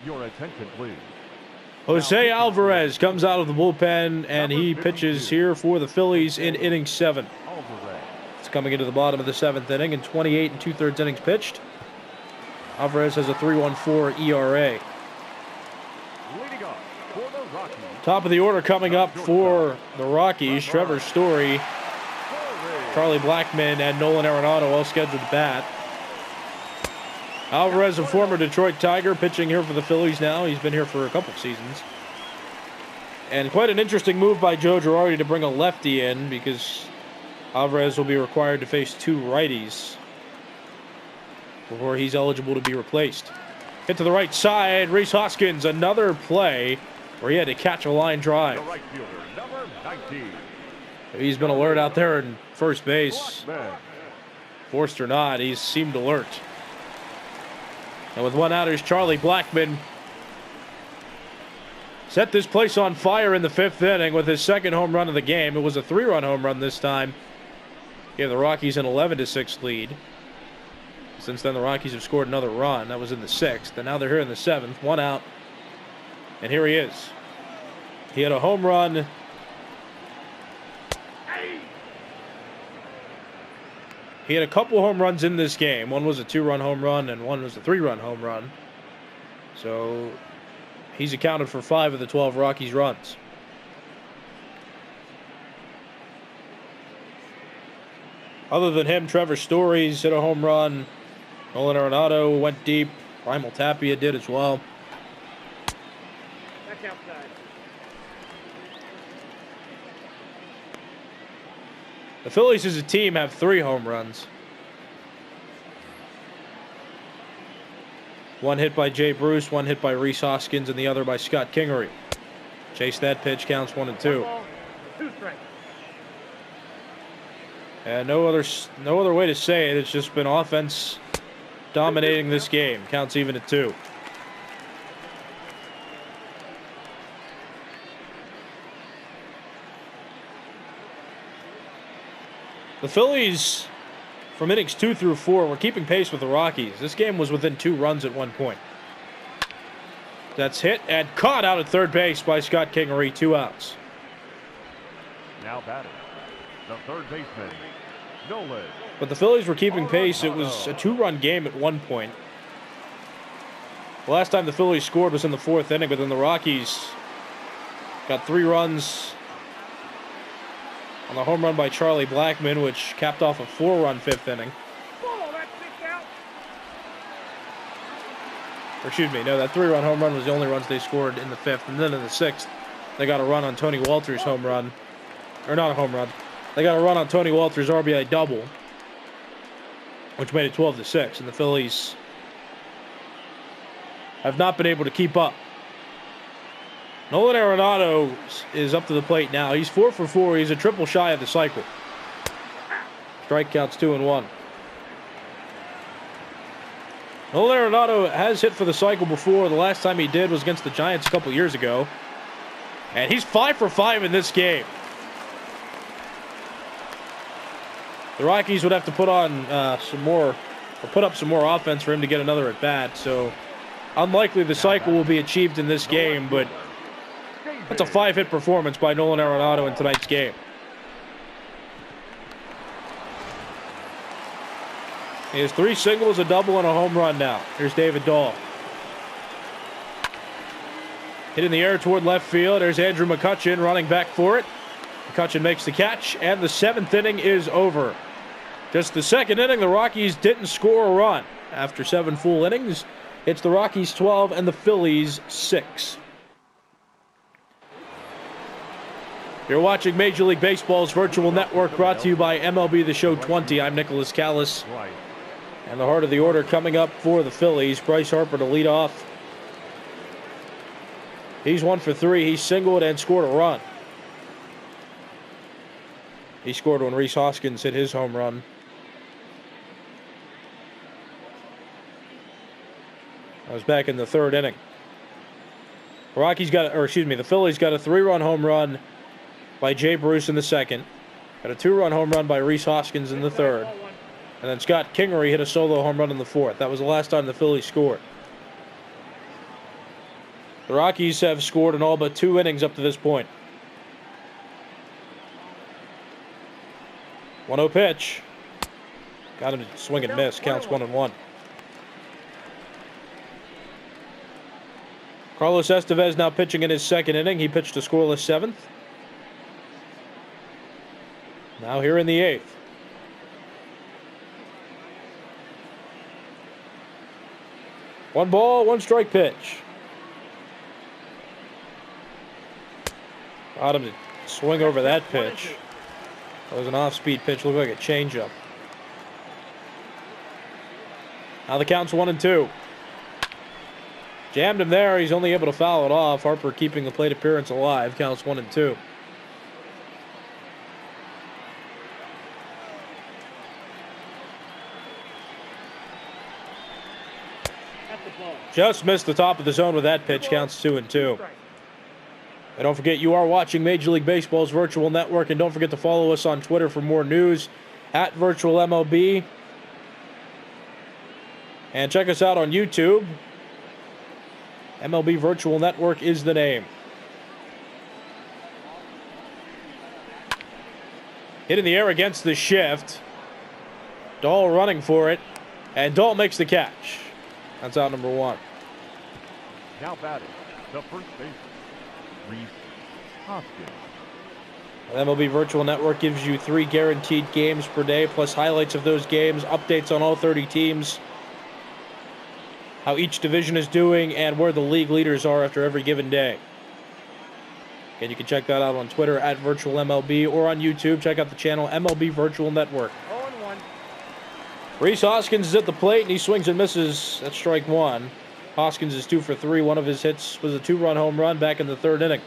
Speaker 2: Your attention, please.
Speaker 1: Jose Alvarez comes out of the bullpen, and he pitches here for the Phillies in inning 7. It's coming into the bottom of the 7th inning, and 28 2/3 innings pitched. Alvarez has a 3.14 ERA.
Speaker 2: Leading off for the Rockies.
Speaker 1: Top of the order coming up for the Rockies. Trevor Story, Charlie Blackmon, and Nolan Arenado all scheduled to bat. Alvarez, a former Detroit Tiger, pitching here for the Phillies now. He's been here for a couple seasons. And quite an interesting move by Joe Girardi to bring a lefty in, because Alvarez will be required to face 2 righties before he's eligible to be replaced. Hit to the right side, Rhys Hoskins, another play where he had to catch a line drive.
Speaker 2: The right fielder, number 19.
Speaker 1: He's been alert out there in first base. Forced or not, he's seemed alert. And with 1 out, here's Charlie Blackmon. Set this place on fire in the 5th inning with his 2nd home run of the game. It was a 3-run home run this time. Gave the Rockies an 11-6 lead. Since then, the Rockies have scored another run. That was in the 6th. And now they're here in the 7th. 1 out. And here he is. He had a home run. He had a couple home runs in this game. One was a 2-run home run, and one was a 3-run home run. So he's accounted for 5 of the 12 Rockies runs. Other than him, Trevor Story's hit a home run. Nolan Arenado went deep. Primal Tapia did as well.
Speaker 3: Back outside.
Speaker 1: The Phillies as a team have 3 home runs. One hit by Jay Bruce, one hit by Rhys Hoskins, and the other by Scott Kingery. Chase that pitch, counts 1 and 2.
Speaker 3: 2 strikes.
Speaker 1: And no other way to say it. It's just been offense dominating this game. Counts even at 2. The Phillies, from innings 2 through 4, were keeping pace with the Rockies. This game was within 2 runs at one point. That's hit and caught out at third base by Scott Kingery. 2 outs.
Speaker 2: Now batting, the third baseman, Nolan.
Speaker 1: But the Phillies were keeping pace. It was a 2-run game at one point. The last time the Phillies scored was in the 4th inning, but then the Rockies got 3 runs on the home run by Charlie Blackmon, which capped off a 4-run 5th inning.
Speaker 3: Oh, that's 6 out.
Speaker 1: Or excuse me, no, that 3-run home run was the only runs they scored in the 5th. And then in the 6th, they got a run on Tony Walters' home run. Or not a home run. They got a run on Tony Walters' RBI double, which made it 12-6. And the Phillies have not been able to keep up. Nolan Arenado is up to the plate now. He's 4 for 4. He's a triple shy of the cycle. Strike counts 2 and 1. Nolan Arenado has hit for the cycle before. The last time he did was against the Giants a couple years ago. And he's 5 for 5 in this game. The Rockies would have to put on put up some more offense for him to get another at bat. So unlikely the cycle will be achieved in this game, but that's a 5-hit performance by Nolan Arenado in tonight's game. He has 3 singles, a double, and a home run now. Here's David Dahl. Hit in the air toward left field. There's Andrew McCutchen running back for it. McCutchen makes the catch, and the 7th inning is over. Just the 2nd inning, the Rockies didn't score a run. After 7 full innings, It's the Rockies 12 and the Phillies 6. You're watching Major League Baseball's virtual network, brought to you by MLB The Show 20. I'm Nicholas Callis. And the heart of the order coming up for the Phillies. Bryce Harper to lead off. He's 1 for 3. He singled and scored a run. He scored when Rhys Hoskins hit his home run. That was back in the third inning. The Phillies got a 3-run home run by Jay Bruce in the second. Got a 2-run home run by Rhys Hoskins in the third. And then Scott Kingery hit a solo home run in the fourth. That was the last time the Phillies scored. The Rockies have scored in all but 2 innings up to this point. 1-0 pitch. Got him to swing and miss. Counts 1-1. Carlos Estevez now pitching in his second inning. He pitched a scoreless 7th. Now here in the 8th. One ball, 1 strike pitch. Got him to swing over that pitch. That was an off-speed pitch, looked like a changeup. Now the count's 1-2. Jammed him there. He's only able to foul it off. Harper keeping the plate appearance alive. Counts 1-2. Just missed the top of the zone with that pitch. Counts 2-2. And don't forget, you are watching Major League Baseball's virtual network. And don't forget to follow us on Twitter for more news at Virtual MLB. And check us out on YouTube. MLB Virtual Network is the name. Hit in the air against the shift. Dahl running for it. And Dahl makes the catch. That's out number 1.
Speaker 2: Now batting, the first baseman, Rhys Hoskins.
Speaker 1: MLB Virtual Network gives you 3 guaranteed games per day, plus highlights of those games, updates on all 30 teams, how each division is doing, and where the league leaders are after every given day. And you can check that out on Twitter at Virtual MLB or on YouTube. Check out the channel MLB Virtual Network.
Speaker 3: 0-1.
Speaker 1: Rhys Hoskins is at the plate, and he swings and misses. That's strike 1. Hoskins is 2 for 3. One of his hits was a 2-run home run back in the third inning.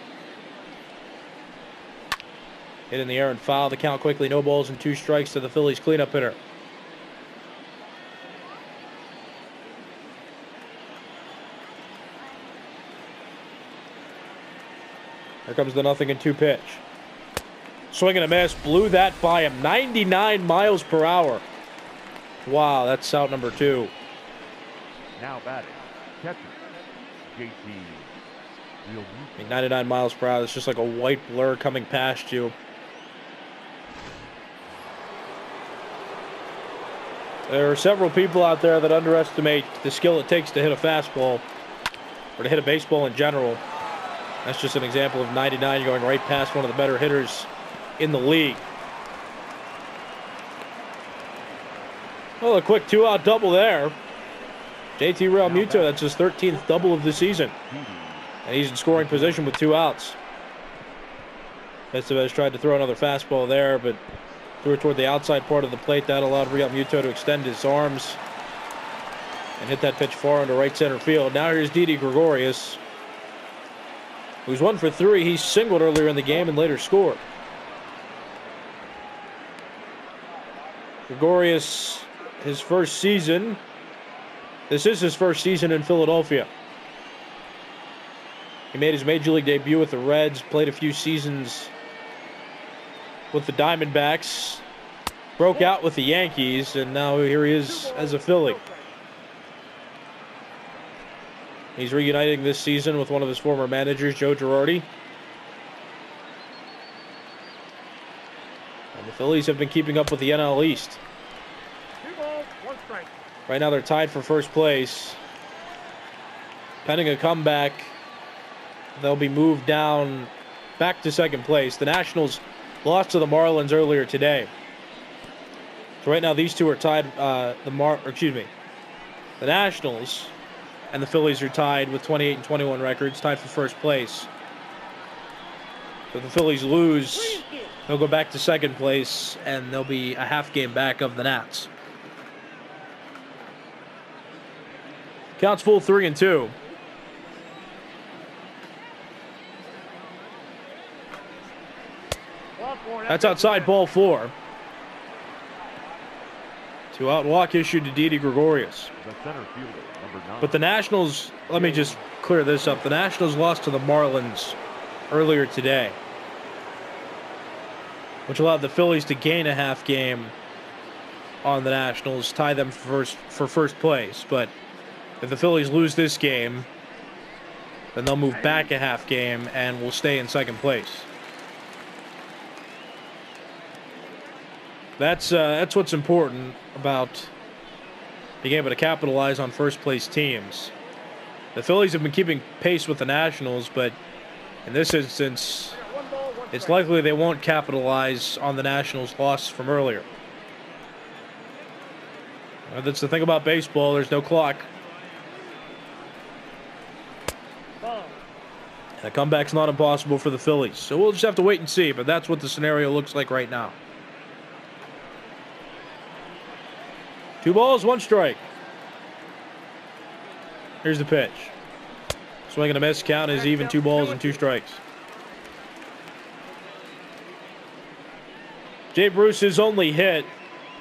Speaker 1: Hit in the air and foul. The count quickly. No balls and 2 strikes to the Phillies cleanup hitter. Here comes the 0-2 pitch. Swing and a miss. Blew that by him. 99 miles per hour. Wow, that's out number 2.
Speaker 2: Now batting, catcher, JT.
Speaker 1: 99 miles per hour. It's just like a white blur coming past you. There are several people out there that underestimate the skill it takes to hit a fastball, or to hit a baseball in general. That's just an example of 99 going right past one of the better hitters in the league. Well, a quick 2-out double there. JT Realmuto, that's his 13th double of the season. And he's in scoring position with 2 outs. Estevez tried to throw another fastball there, but threw it toward the outside part of the plate. That allowed Realmuto to extend his arms and hit that pitch far into right center field. Now here's Didi Gregorius, who's 1 for 3. He singled earlier in the game and later scored. Gregorius, his first season. This is his first season in Philadelphia. He made his Major League debut with the Reds, played a few seasons with the Diamondbacks, broke out with the Yankees, and now here he is as a Philly. He's reuniting this season with one of his former managers, Joe Girardi. And the Phillies have been keeping up with the NL East.
Speaker 3: 2 balls, 1 strike.
Speaker 1: Right now they're tied for first place. Pending a comeback, they'll be moved down back to second place. The Nationals lost to the Marlins earlier today. So right now these two are tied. The Nationals and the Phillies are tied with 28 and 21 records, tied for first place. If the Phillies lose, they'll go back to second place, and they'll be a half game back of the Nats. Counts full 3-2. That's outside ball 4. 2-out walk issued to Didi Gregorius.
Speaker 2: The center fielder, number 9.
Speaker 1: But the Nationals, let me just clear this up. The Nationals lost to the Marlins earlier today, which allowed the Phillies to gain a half game on the Nationals, tie them for first place. But if the Phillies lose this game, then they'll move back a half game and will stay in second place. That's what's important about being able to capitalize on first place teams. The Phillies have been keeping pace with the Nationals, but in this instance, it's likely they won't capitalize on the Nationals' loss from earlier. That's the thing about baseball, there's no clock. And a comeback's not impossible for the Phillies, so we'll just have to wait and see, but that's what the scenario looks like right now. 2 balls, 1 strike. Here's the pitch. Swing and a miss. Count is even. 2 balls and 2 strikes. Jay Bruce's only hit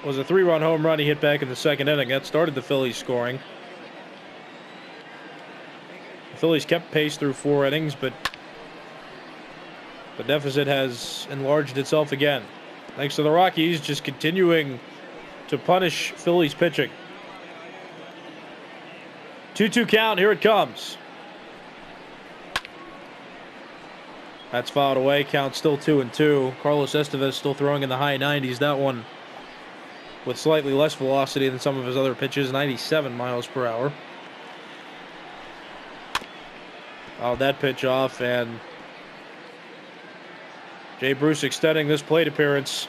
Speaker 1: was a 3-run home run he hit back in the second inning. That started the Phillies scoring. The Phillies kept pace through 4 innings, but the deficit has enlarged itself again. Thanks to the Rockies just continuing to punish Phillies pitching. 2-2 count. Here it comes. That's fouled away. Count still 2-2. Carlos Estevez still throwing in the high 90s. That one with slightly less velocity than some of his other pitches, 97 miles per hour. Fouled that pitch off, and Jay Bruce extending this plate appearance.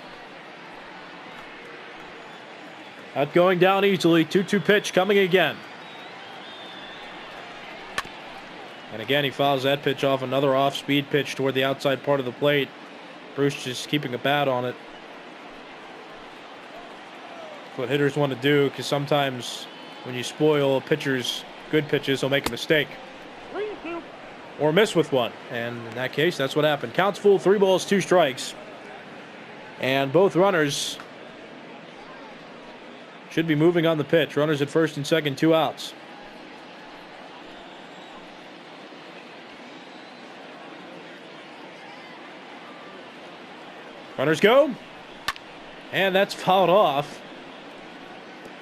Speaker 1: Not going down easily. 2-2 pitch coming again. And again, he fouls that pitch off. Another off-speed pitch toward the outside part of the plate. Bruce just keeping a bat on it. That's what hitters want to do, because sometimes when you spoil a pitcher's good pitches, he'll make a mistake. Or miss with one. And in that case, that's what happened. Counts full, 3 balls, 2 strikes. And both runners should be moving on the pitch. Runners at first and second, 2 outs. Runners go. And that's fouled off.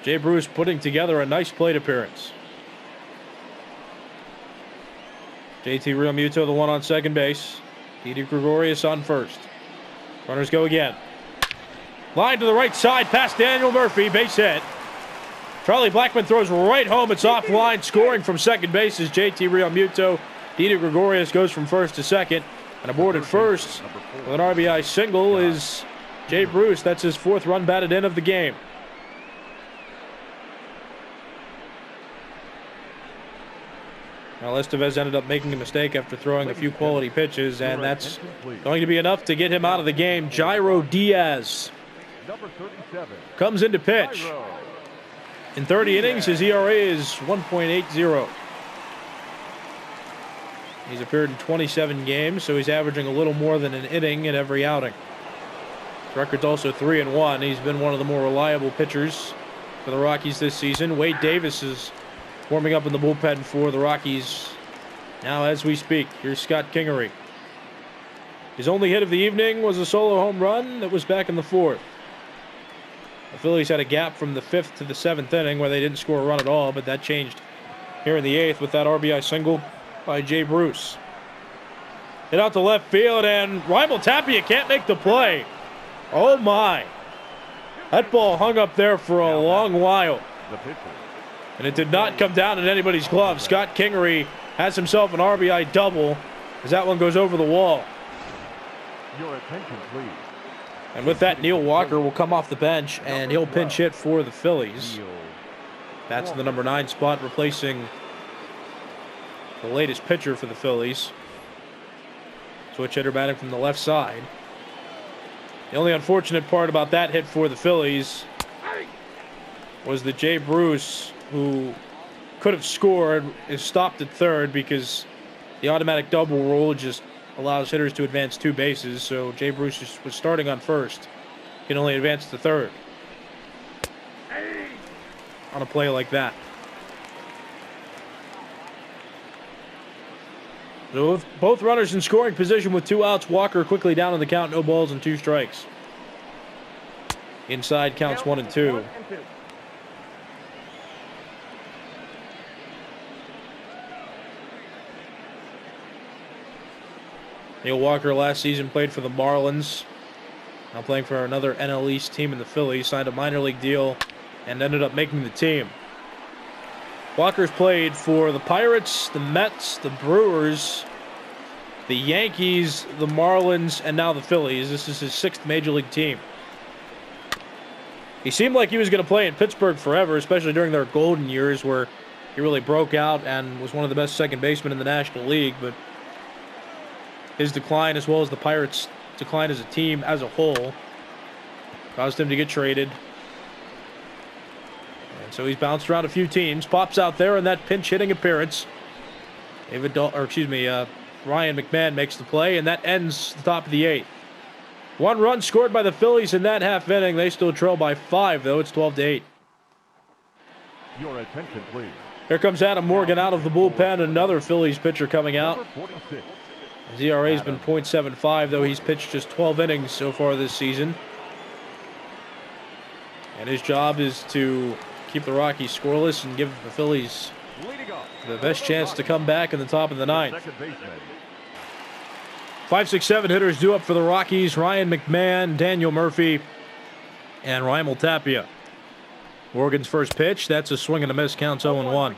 Speaker 1: Jay Bruce putting together a nice plate appearance. JT Realmuto, the one on second base. Didi Gregorius on first. Runners go again. Line to the right side past Daniel Murphy. Base hit. Charlie Blackmon throws right home. It's offline. Scoring from second base is JT Realmuto. Didi Gregorius goes from first to second. And aboard at first with an RBI single is Jay Bruce. That's his 4th run batted in of the game. Now, Estevez ended up making a mistake after throwing a few quality pitches, and that's going to be enough to get him out of the game. Jairo Diaz comes in to pitch. In 30 innings, his ERA is 1.80. He's appeared in 27 games, so he's averaging a little more than an inning in every outing. His record's also 3-1. He's been one of the more reliable pitchers for the Rockies this season. Wade Davis is warming up in the bullpen for the Rockies now as we speak. Here's Scott Kingery. His only hit of the evening was a solo home run that was back in the 4th. The Phillies had a gap from the 5th to the 7th inning where they didn't score a run at all, but that changed here in the 8th with that RBI single by Jay Bruce. Hit out to left field, and Raimel Tapia can't make the play. Oh my. That ball hung up there for a long while. And it did not come down in anybody's glove. Scott Kingery has himself an RBI double as that one goes over the wall.
Speaker 2: Your attention, please.
Speaker 1: And with that, Neil Walker will come off the bench, and he'll pinch hit for the Phillies. That's in the number 9 spot, replacing the latest pitcher for the Phillies. Switch hitter batting from the left side. The only unfortunate part about that hit for the Phillies was that Jay Bruce, who could have scored, is stopped at third because the automatic double rule just allows hitters to advance 2 bases. So Jay Bruce was starting on first. He can only advance to third on a play like that. So with both runners in scoring position with 2 outs, Walker quickly down on the count, no balls and 2 strikes. Inside counts 1 and 2. Neil Walker last season played for the Marlins. Now playing for another NL East team in the Phillies. Signed a minor league deal and ended up making the team. Walker's played for the Pirates, the Mets, the Brewers, the Yankees, the Marlins, and now the Phillies. This is his 6th major league team. He seemed like he was going to play in Pittsburgh forever, especially during their golden years where he really broke out and was one of the best second basemen in the National League. But his decline, as well as the Pirates' decline as a team as a whole, caused him to get traded. And so he's bounced around a few teams. Pops out there in that pinch hitting appearance. Ryan McMahon makes the play, and that ends the top of the 8th. 1 run scored by the Phillies in that half inning. They still trail by 5, though. It's 12-8.
Speaker 2: Your attention, please.
Speaker 1: Here comes Adam Morgan out of the bullpen. Another Phillies pitcher coming out.
Speaker 2: Number 46.
Speaker 1: His ERA has been .75, though he's pitched just 12 innings so far this season. And his job is to keep the Rockies scoreless and give the Phillies the best chance to come back in the top of the 9th. 5, 6, 7 hitters due up for the Rockies. Ryan McMahon, Daniel Murphy, and Raimel Tapia. Morgan's first pitch. That's a swing and a miss. Counts 0-1.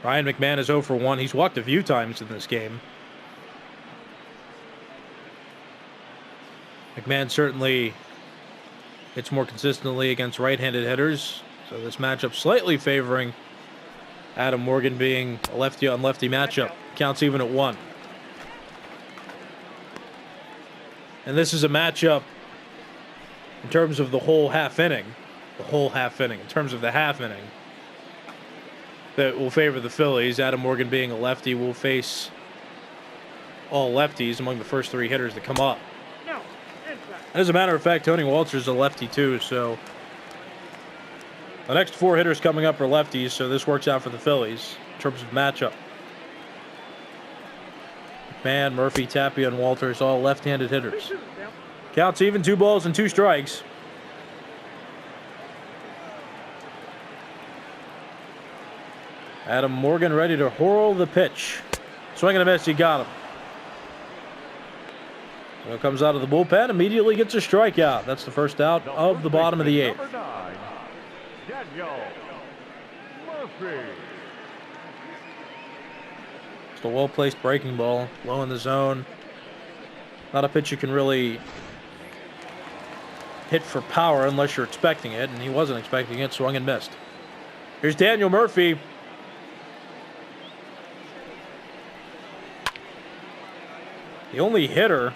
Speaker 1: Ryan McMahon is 0 for 1. He's walked a few times in this game. McMahon certainly hits more consistently against right-handed hitters. So this matchup slightly favoring Adam Morgan, being a lefty-on-lefty matchup. Counts even at 1. And this is a matchup in terms of the whole half inning. In terms of the half inning, that will favor the Phillies. Adam Morgan, being a lefty, will face all lefties among the first 3 hitters that come up. And as a matter of fact, Tony Walters is a lefty too, so the next 4 hitters coming up are lefties, so this works out for the Phillies in terms of matchup. McMahon, Murphy, Tapia, and Walters, all left-handed hitters. Counts even, 2 balls and 2 strikes. Adam Morgan ready to hurl the pitch. Swing and a miss, he got him. Well, comes out of the bullpen, immediately gets a strikeout. That's the first out of the bottom of the 8th.
Speaker 2: Number 9, Daniel Murphy.
Speaker 1: Just a well-placed breaking ball, low in the zone. Not a pitch you can really hit for power unless you're expecting it, and he wasn't expecting it, swung and missed. Here's Daniel Murphy. The only hitter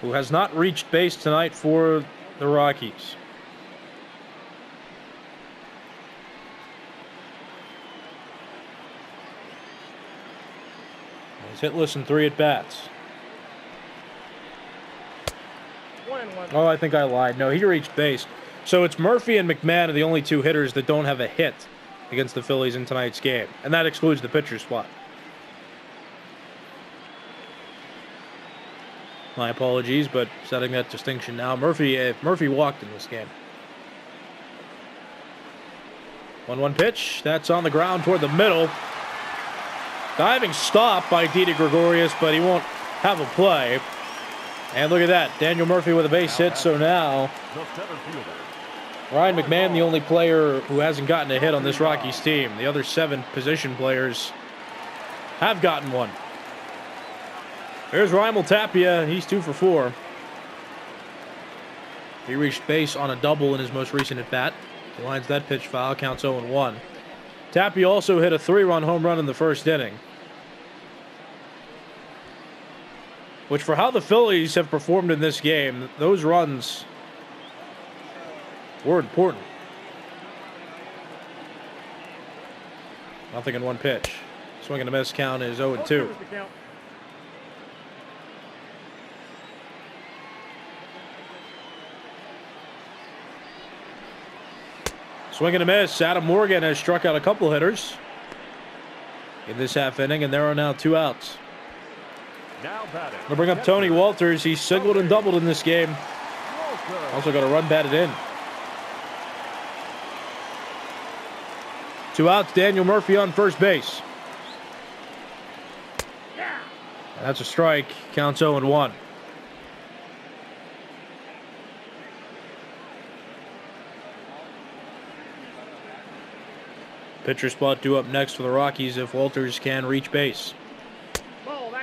Speaker 1: who has not reached base tonight for the Rockies. He's hitless in 3 at-bats. Oh, I think I lied. No, he reached base. So it's Murphy and McMahon are the only 2 hitters that don't have a hit against the Phillies in tonight's game. And that excludes the pitcher spot. My apologies, but setting that distinction now. Murphy walked in this game. 1-1 pitch. That's on the ground toward the middle. Diving stop by Didi Gregorius, but he won't have a play. And look at that. Daniel Murphy with a base hit. So now Ryan McMahon, the only player who hasn't gotten a hit on this Rockies team. The other 7 position players have gotten one. There's Raimel Tapia. He's 2 for 4. He reached base on a double in his most recent at-bat. He lines that pitch foul. Counts 0-1. Tappy also hit a 3-run home run in the first inning, which for how the Phillies have performed in this game, those runs were important. Nothing in one pitch. Swing and a miss, count is 0-2. Swing and a miss. Adam Morgan has struck out a couple hitters in this half inning, and there are now 2 outs. Gonna bring up Tony Walters. He singled and doubled in this game. Also got a run batted in. 2 outs. Daniel Murphy on first base. That's a strike. Counts 0-1. Pitcher spot due up next for the Rockies if Walters can reach base.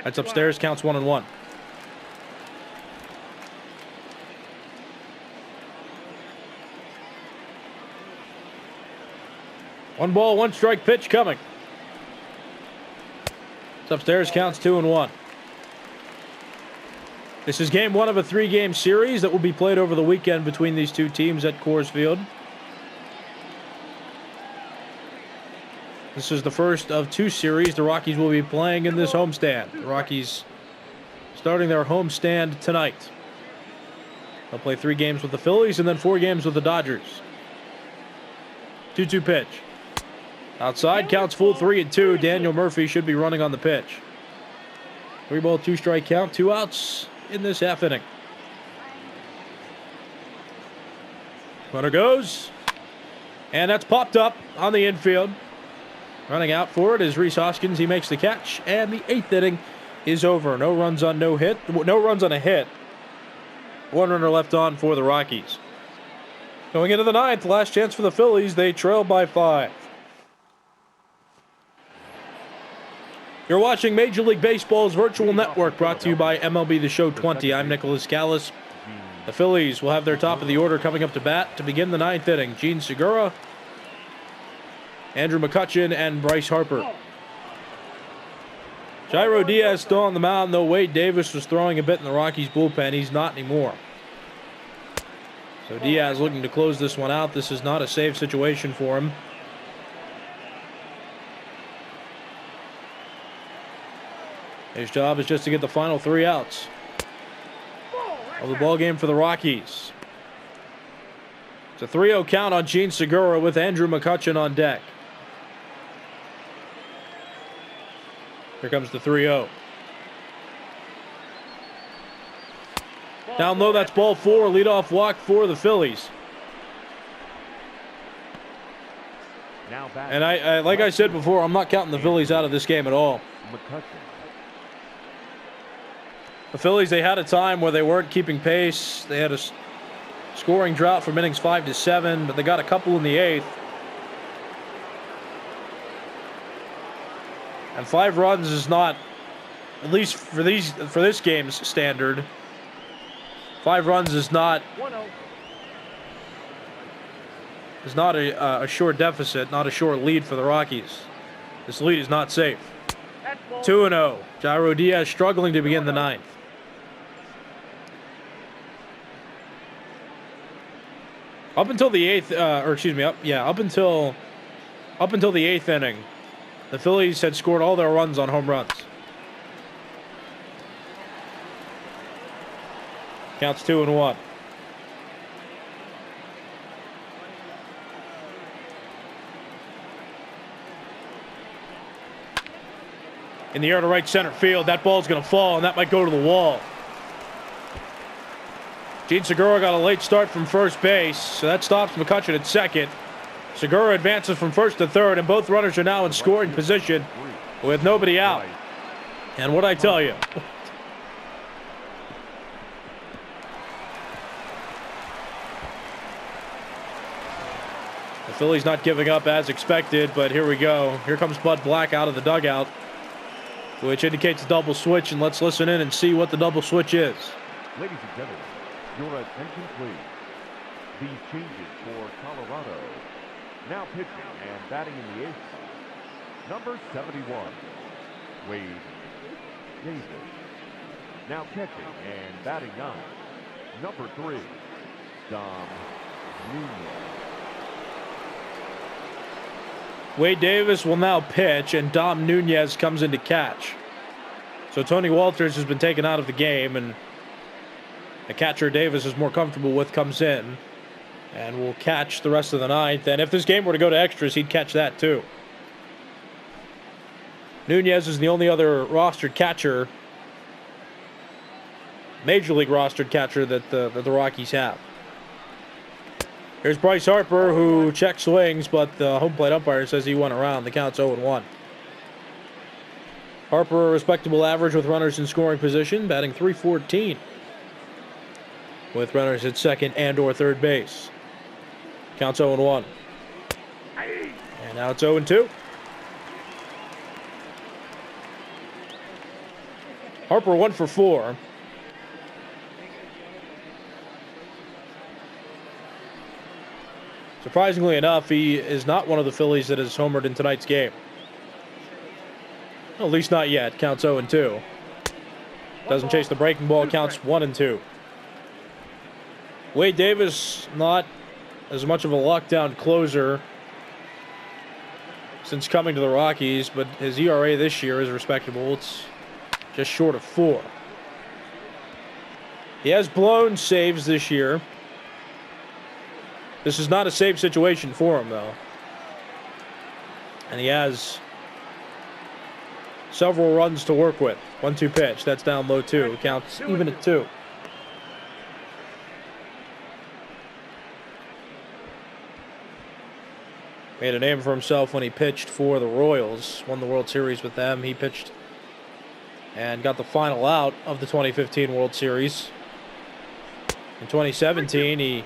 Speaker 1: That's upstairs, counts 1-1. One ball, one strike pitch coming. It's upstairs, counts 2-1. This is game 1 of a 3-game series that will be played over the weekend between these two teams at Coors Field. This is the first of 2 series the Rockies will be playing in this homestand. The Rockies starting their homestand tonight. They'll play 3 games with the Phillies and then 4 games with the Dodgers. 2-2 pitch. Outside, counts full 3-2. Daniel Murphy should be running on the pitch. 3 ball, 2 strike count, 2 outs in this half inning. Runner goes. And that's popped up on the infield. Running out for it is Rhys Hoskins. He makes the catch, and the 8th inning is over. No runs on a hit. 1 runner left on for the Rockies. Going into the 9th, last chance for the Phillies. They trail by 5. You're watching Major League Baseball's virtual network, brought to you by MLB The Show 20. I'm Nicholas Callis. The Phillies will have their top of the order coming up to bat to begin the 9th inning. Gene Segura, Andrew McCutchen, and Bryce Harper. Jairo Diaz still on the mound, though Wade Davis was throwing a bit in the Rockies bullpen. He's not anymore. So Diaz looking to close this one out. This is not a save situation for him. His job is just to get the final 3 outs of the ball game for the Rockies. It's a 3-0 count on Gene Segura with Andrew McCutchen on deck. Here comes the 3-0. Down low, that's ball 4. Leadoff walk for the Phillies. And I like I said before, I'm not counting the Phillies out of this game at all. The Phillies, they had a time where they weren't keeping pace. They had a scoring drought from innings 5 to 7, but they got a couple in the 8th. And 5 runs is not, at least for this game's standard, 5 runs is not a short deficit, not a short lead for the Rockies. This lead is not safe. 2-0. Jairo Diaz struggling to begin the 9th. Up until the 8th, up until the 8th inning, the Phillies had scored all their runs on home runs. Counts 2-1. In the air to right center field, that ball's going to fall, and that might go to the wall. Gene Segura got a late start from first base, so that stops McCutchen at second. Segura advances from first to third, and both runners are now in scoring position with nobody out. And what I tell you, the Phillies not giving up as expected, but here we go. Here comes Bud Black out of the dugout, which indicates a double switch, and let's listen in and see what the double switch is.
Speaker 2: Ladies and gentlemen, your attention please. These changes for Colorado. Now pitching and batting in the 8th spot, Number 71, Wade Davis. Now catching and batting ninth, number 3, Dom Nunez.
Speaker 1: Wade Davis will now pitch, and Dom Nunez comes in to catch. So Tony Walters has been taken out of the game, and the catcher Davis is more comfortable with comes in and will catch the rest of the ninth. And if this game were to go to extras, he'd catch that too. Nunez is the only other rostered catcher, Major League rostered catcher that the Rockies have. Here's Bryce Harper, who check swings, but the home plate umpire says he went around. The count's 0-1. Harper, a respectable average with runners in scoring position, batting .314 with runners at second and or third base. Counts 0-1. And now it's 0-2. Harper 1 for 4. Surprisingly enough, he is not one of the Phillies that has homered in tonight's game. At least not yet. Counts 0-2. Doesn't chase the breaking ball. Counts 1-2. Wade Davis, not as much of a lockdown closer since coming to the Rockies, but his ERA this year is respectable. It's just short of 4. He has blown saves this year. This is not a save situation for him, though. And he has several runs to work with. 1-2 pitch. That's down low 2. Counts even at 2. Made a name for himself when he pitched for the Royals. Won the World Series with them. He pitched and got the final out of the 2015 World Series. In 2017, he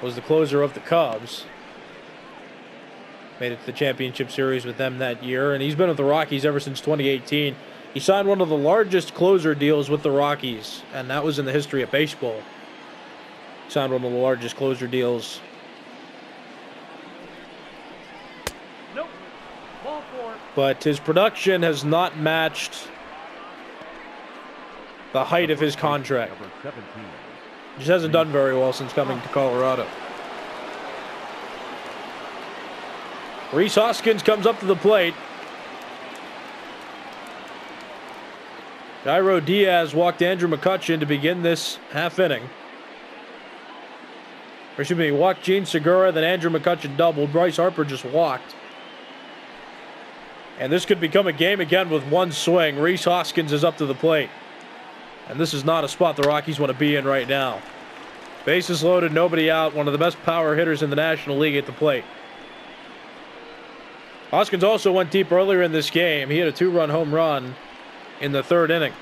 Speaker 1: was the closer of the Cubs. Made it to the championship series with them that year, and he's been with the Rockies ever since 2018. He signed one of the largest closer deals with the Rockies, and that was in the history of baseball. Signed one of the largest closer deals.
Speaker 3: Nope. Ball 4.
Speaker 1: But his production has not matched the height of his contract.
Speaker 2: Number 17.
Speaker 1: Just hasn't done very well since coming to Colorado. Rhys Hoskins comes up to the plate. Jairo Diaz walked Andrew McCutchen to begin this half inning. Or excuse me, walked Gene Segura, then Andrew McCutchen doubled. Bryce Harper just walked. And this could become a game again with one swing. Rhys Hoskins is up to the plate. And this is not a spot the Rockies want to be in right now. Bases loaded, nobody out. One of the best power hitters in the National League at the plate. Hoskins also went deep earlier in this game. He had a 2-run home run in the 3rd inning.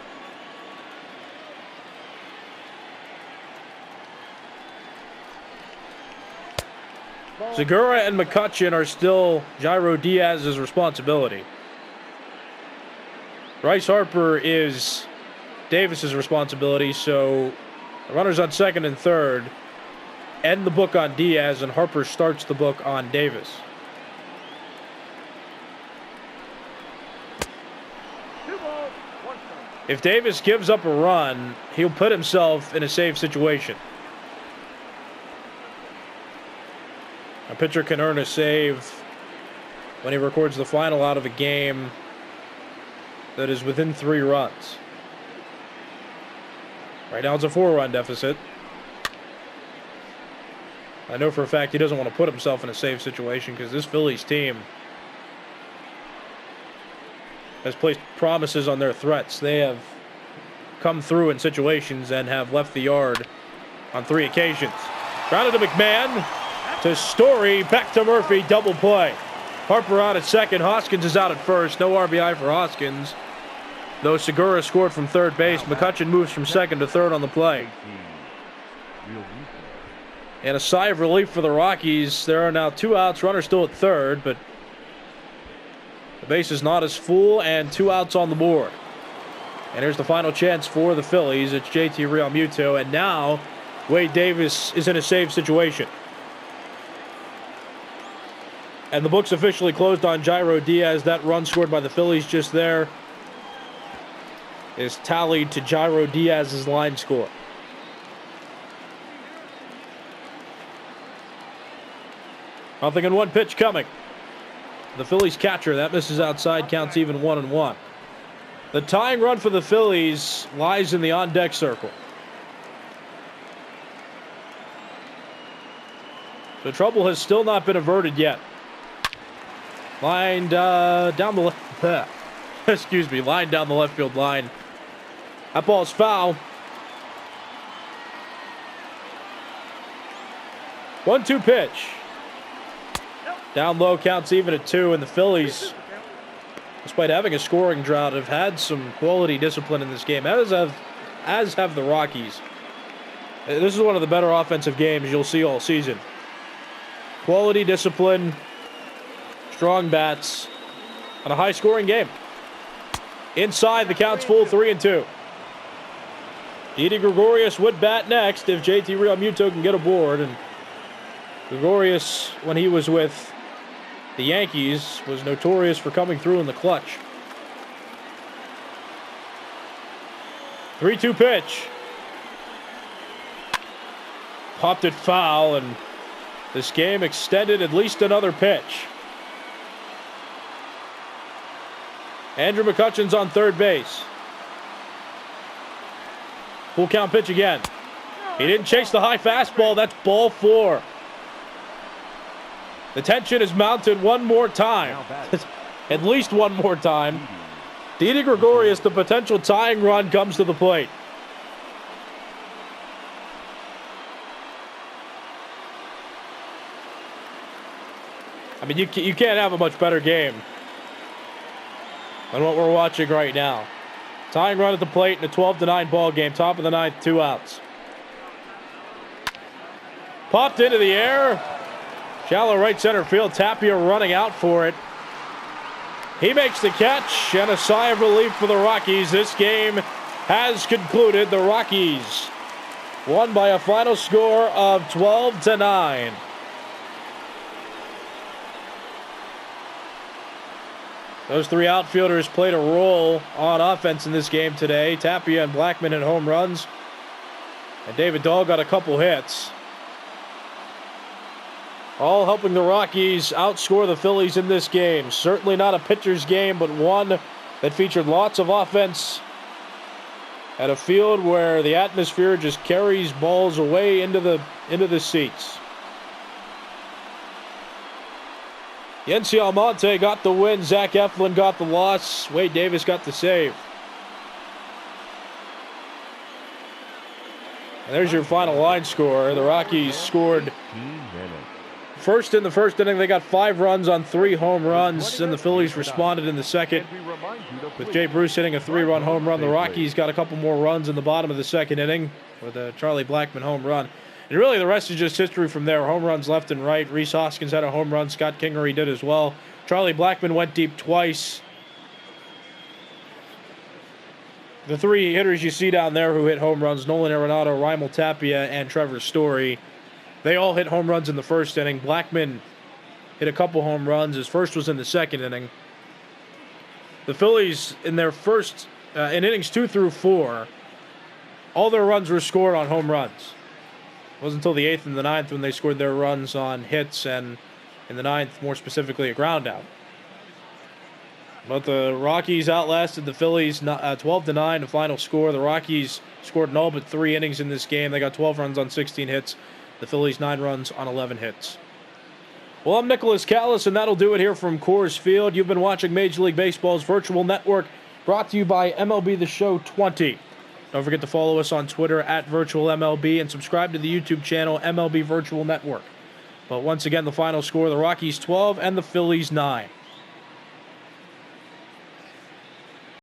Speaker 1: Segura and McCutchen are still Jairo Diaz's responsibility. Bryce Harper is Davis's responsibility, so the runners on second and third end the book on Diaz, and Harper starts the book on Davis. If Davis gives up a run, he'll put himself in a save situation. A pitcher can earn a save when he records the final out of a game that is within 3 runs. Right now it's a 4-run deficit. I know for a fact he doesn't want to put himself in a save situation because this Phillies team has placed promises on their threats. They have come through in situations and have left the yard on 3 occasions. Grounded to McMahon, to Story, back to Murphy, double play. Harper out at second, Hoskins is out at first. No RBI for Hoskins, though Segura scored from third base. McCutchen moves from second to third on the play. And a sigh of relief for the Rockies. There are now 2 outs, runner still at third, but the base is not as full, and 2 outs on the board. And here's the final chance for the Phillies. It's JT Realmuto, and now Wade Davis is in a save situation. And the books officially closed on Jairo Diaz. That run scored by the Phillies just there is tallied to Jairo Diaz's line score. Nothing in one pitch coming. The Phillies catcher, that misses outside, counts even 1-1. The tying run for the Phillies lies in the on-deck circle. So trouble has still not been averted yet. Lined down the left. Excuse me, lined down the left field line. That ball's foul. 1-2 pitch. Down low, counts even at 2, and the Phillies, despite having a scoring drought, have had some quality discipline in this game, as have the Rockies. This is one of the better offensive games you'll see all season. Quality discipline, strong bats, and a high-scoring game. Inside, the count's full, 3-2. Didi Gregorius would bat next if JT Realmuto can get aboard. And Gregorius, when he was with the Yankees, was notorious for coming through in the clutch. 3-2 pitch. Popped it foul, and this game extended at least another pitch. Andrew McCutcheon's on third base. Full count pitch again. He didn't chase the high fastball. That's ball 4. The tension is mounted one more time. At least one more time. Didi Gregorius, the potential tying run, comes to the plate. I mean, you can't have a much better game than what we're watching right now. Tying run at the plate in a 12-9 ball game. Top of the ninth, 2 outs. Popped into the air. Shallow right center field. Tapia running out for it. He makes the catch, and a sigh of relief for the Rockies. This game has concluded. The Rockies won by a final score of 12-9. Those 3 outfielders played a role on offense in this game today. Tapia and Blackmon hit home runs. And David Dahl got a couple hits. All helping the Rockies outscore the Phillies in this game. Certainly not a pitcher's game, but one that featured lots of offense at a field where the atmosphere just carries balls away into the seats. Yency Almonte got the win. Zach Eflin got the loss. Wade Davis got the save. And there's your final line score. The Rockies scored first in the first inning. They got 5 runs on 3 home runs. And the Phillies responded in the second with Jay Bruce hitting a 3-run home run. The Rockies got a couple more runs in the bottom of the second inning with a Charlie Blackmon home run. And really, the rest is just history from there. Home runs left and right. Rhys Hoskins had a home run. Scott Kingery did as well. Charlie Blackmon went deep twice. The 3 hitters you see down there who hit home runs, Nolan Arenado, Raimel Tapia, and Trevor Story, they all hit home runs in the first inning. Blackmon hit a couple home runs. His first was in the second inning. The Phillies, in their first, in innings 2 through 4, all their runs were scored on home runs. It wasn't until the 8th and the 9th when they scored their runs on hits, and in the 9th, more specifically, a ground out. But the Rockies outlasted the Phillies 12-9, the final score. The Rockies scored in all but 3 innings in this game. They got 12 runs on 16 hits. The Phillies 9 runs on 11 hits. Well, I'm Nicholas Callis, and that'll do it here from Coors Field. You've been watching Major League Baseball's virtual network, brought to you by MLB The Show 20. Don't forget to follow us on Twitter at VirtualMLB and subscribe to the YouTube channel MLB Virtual Network. But once again, the final score, the Rockies 12 and the Phillies 9.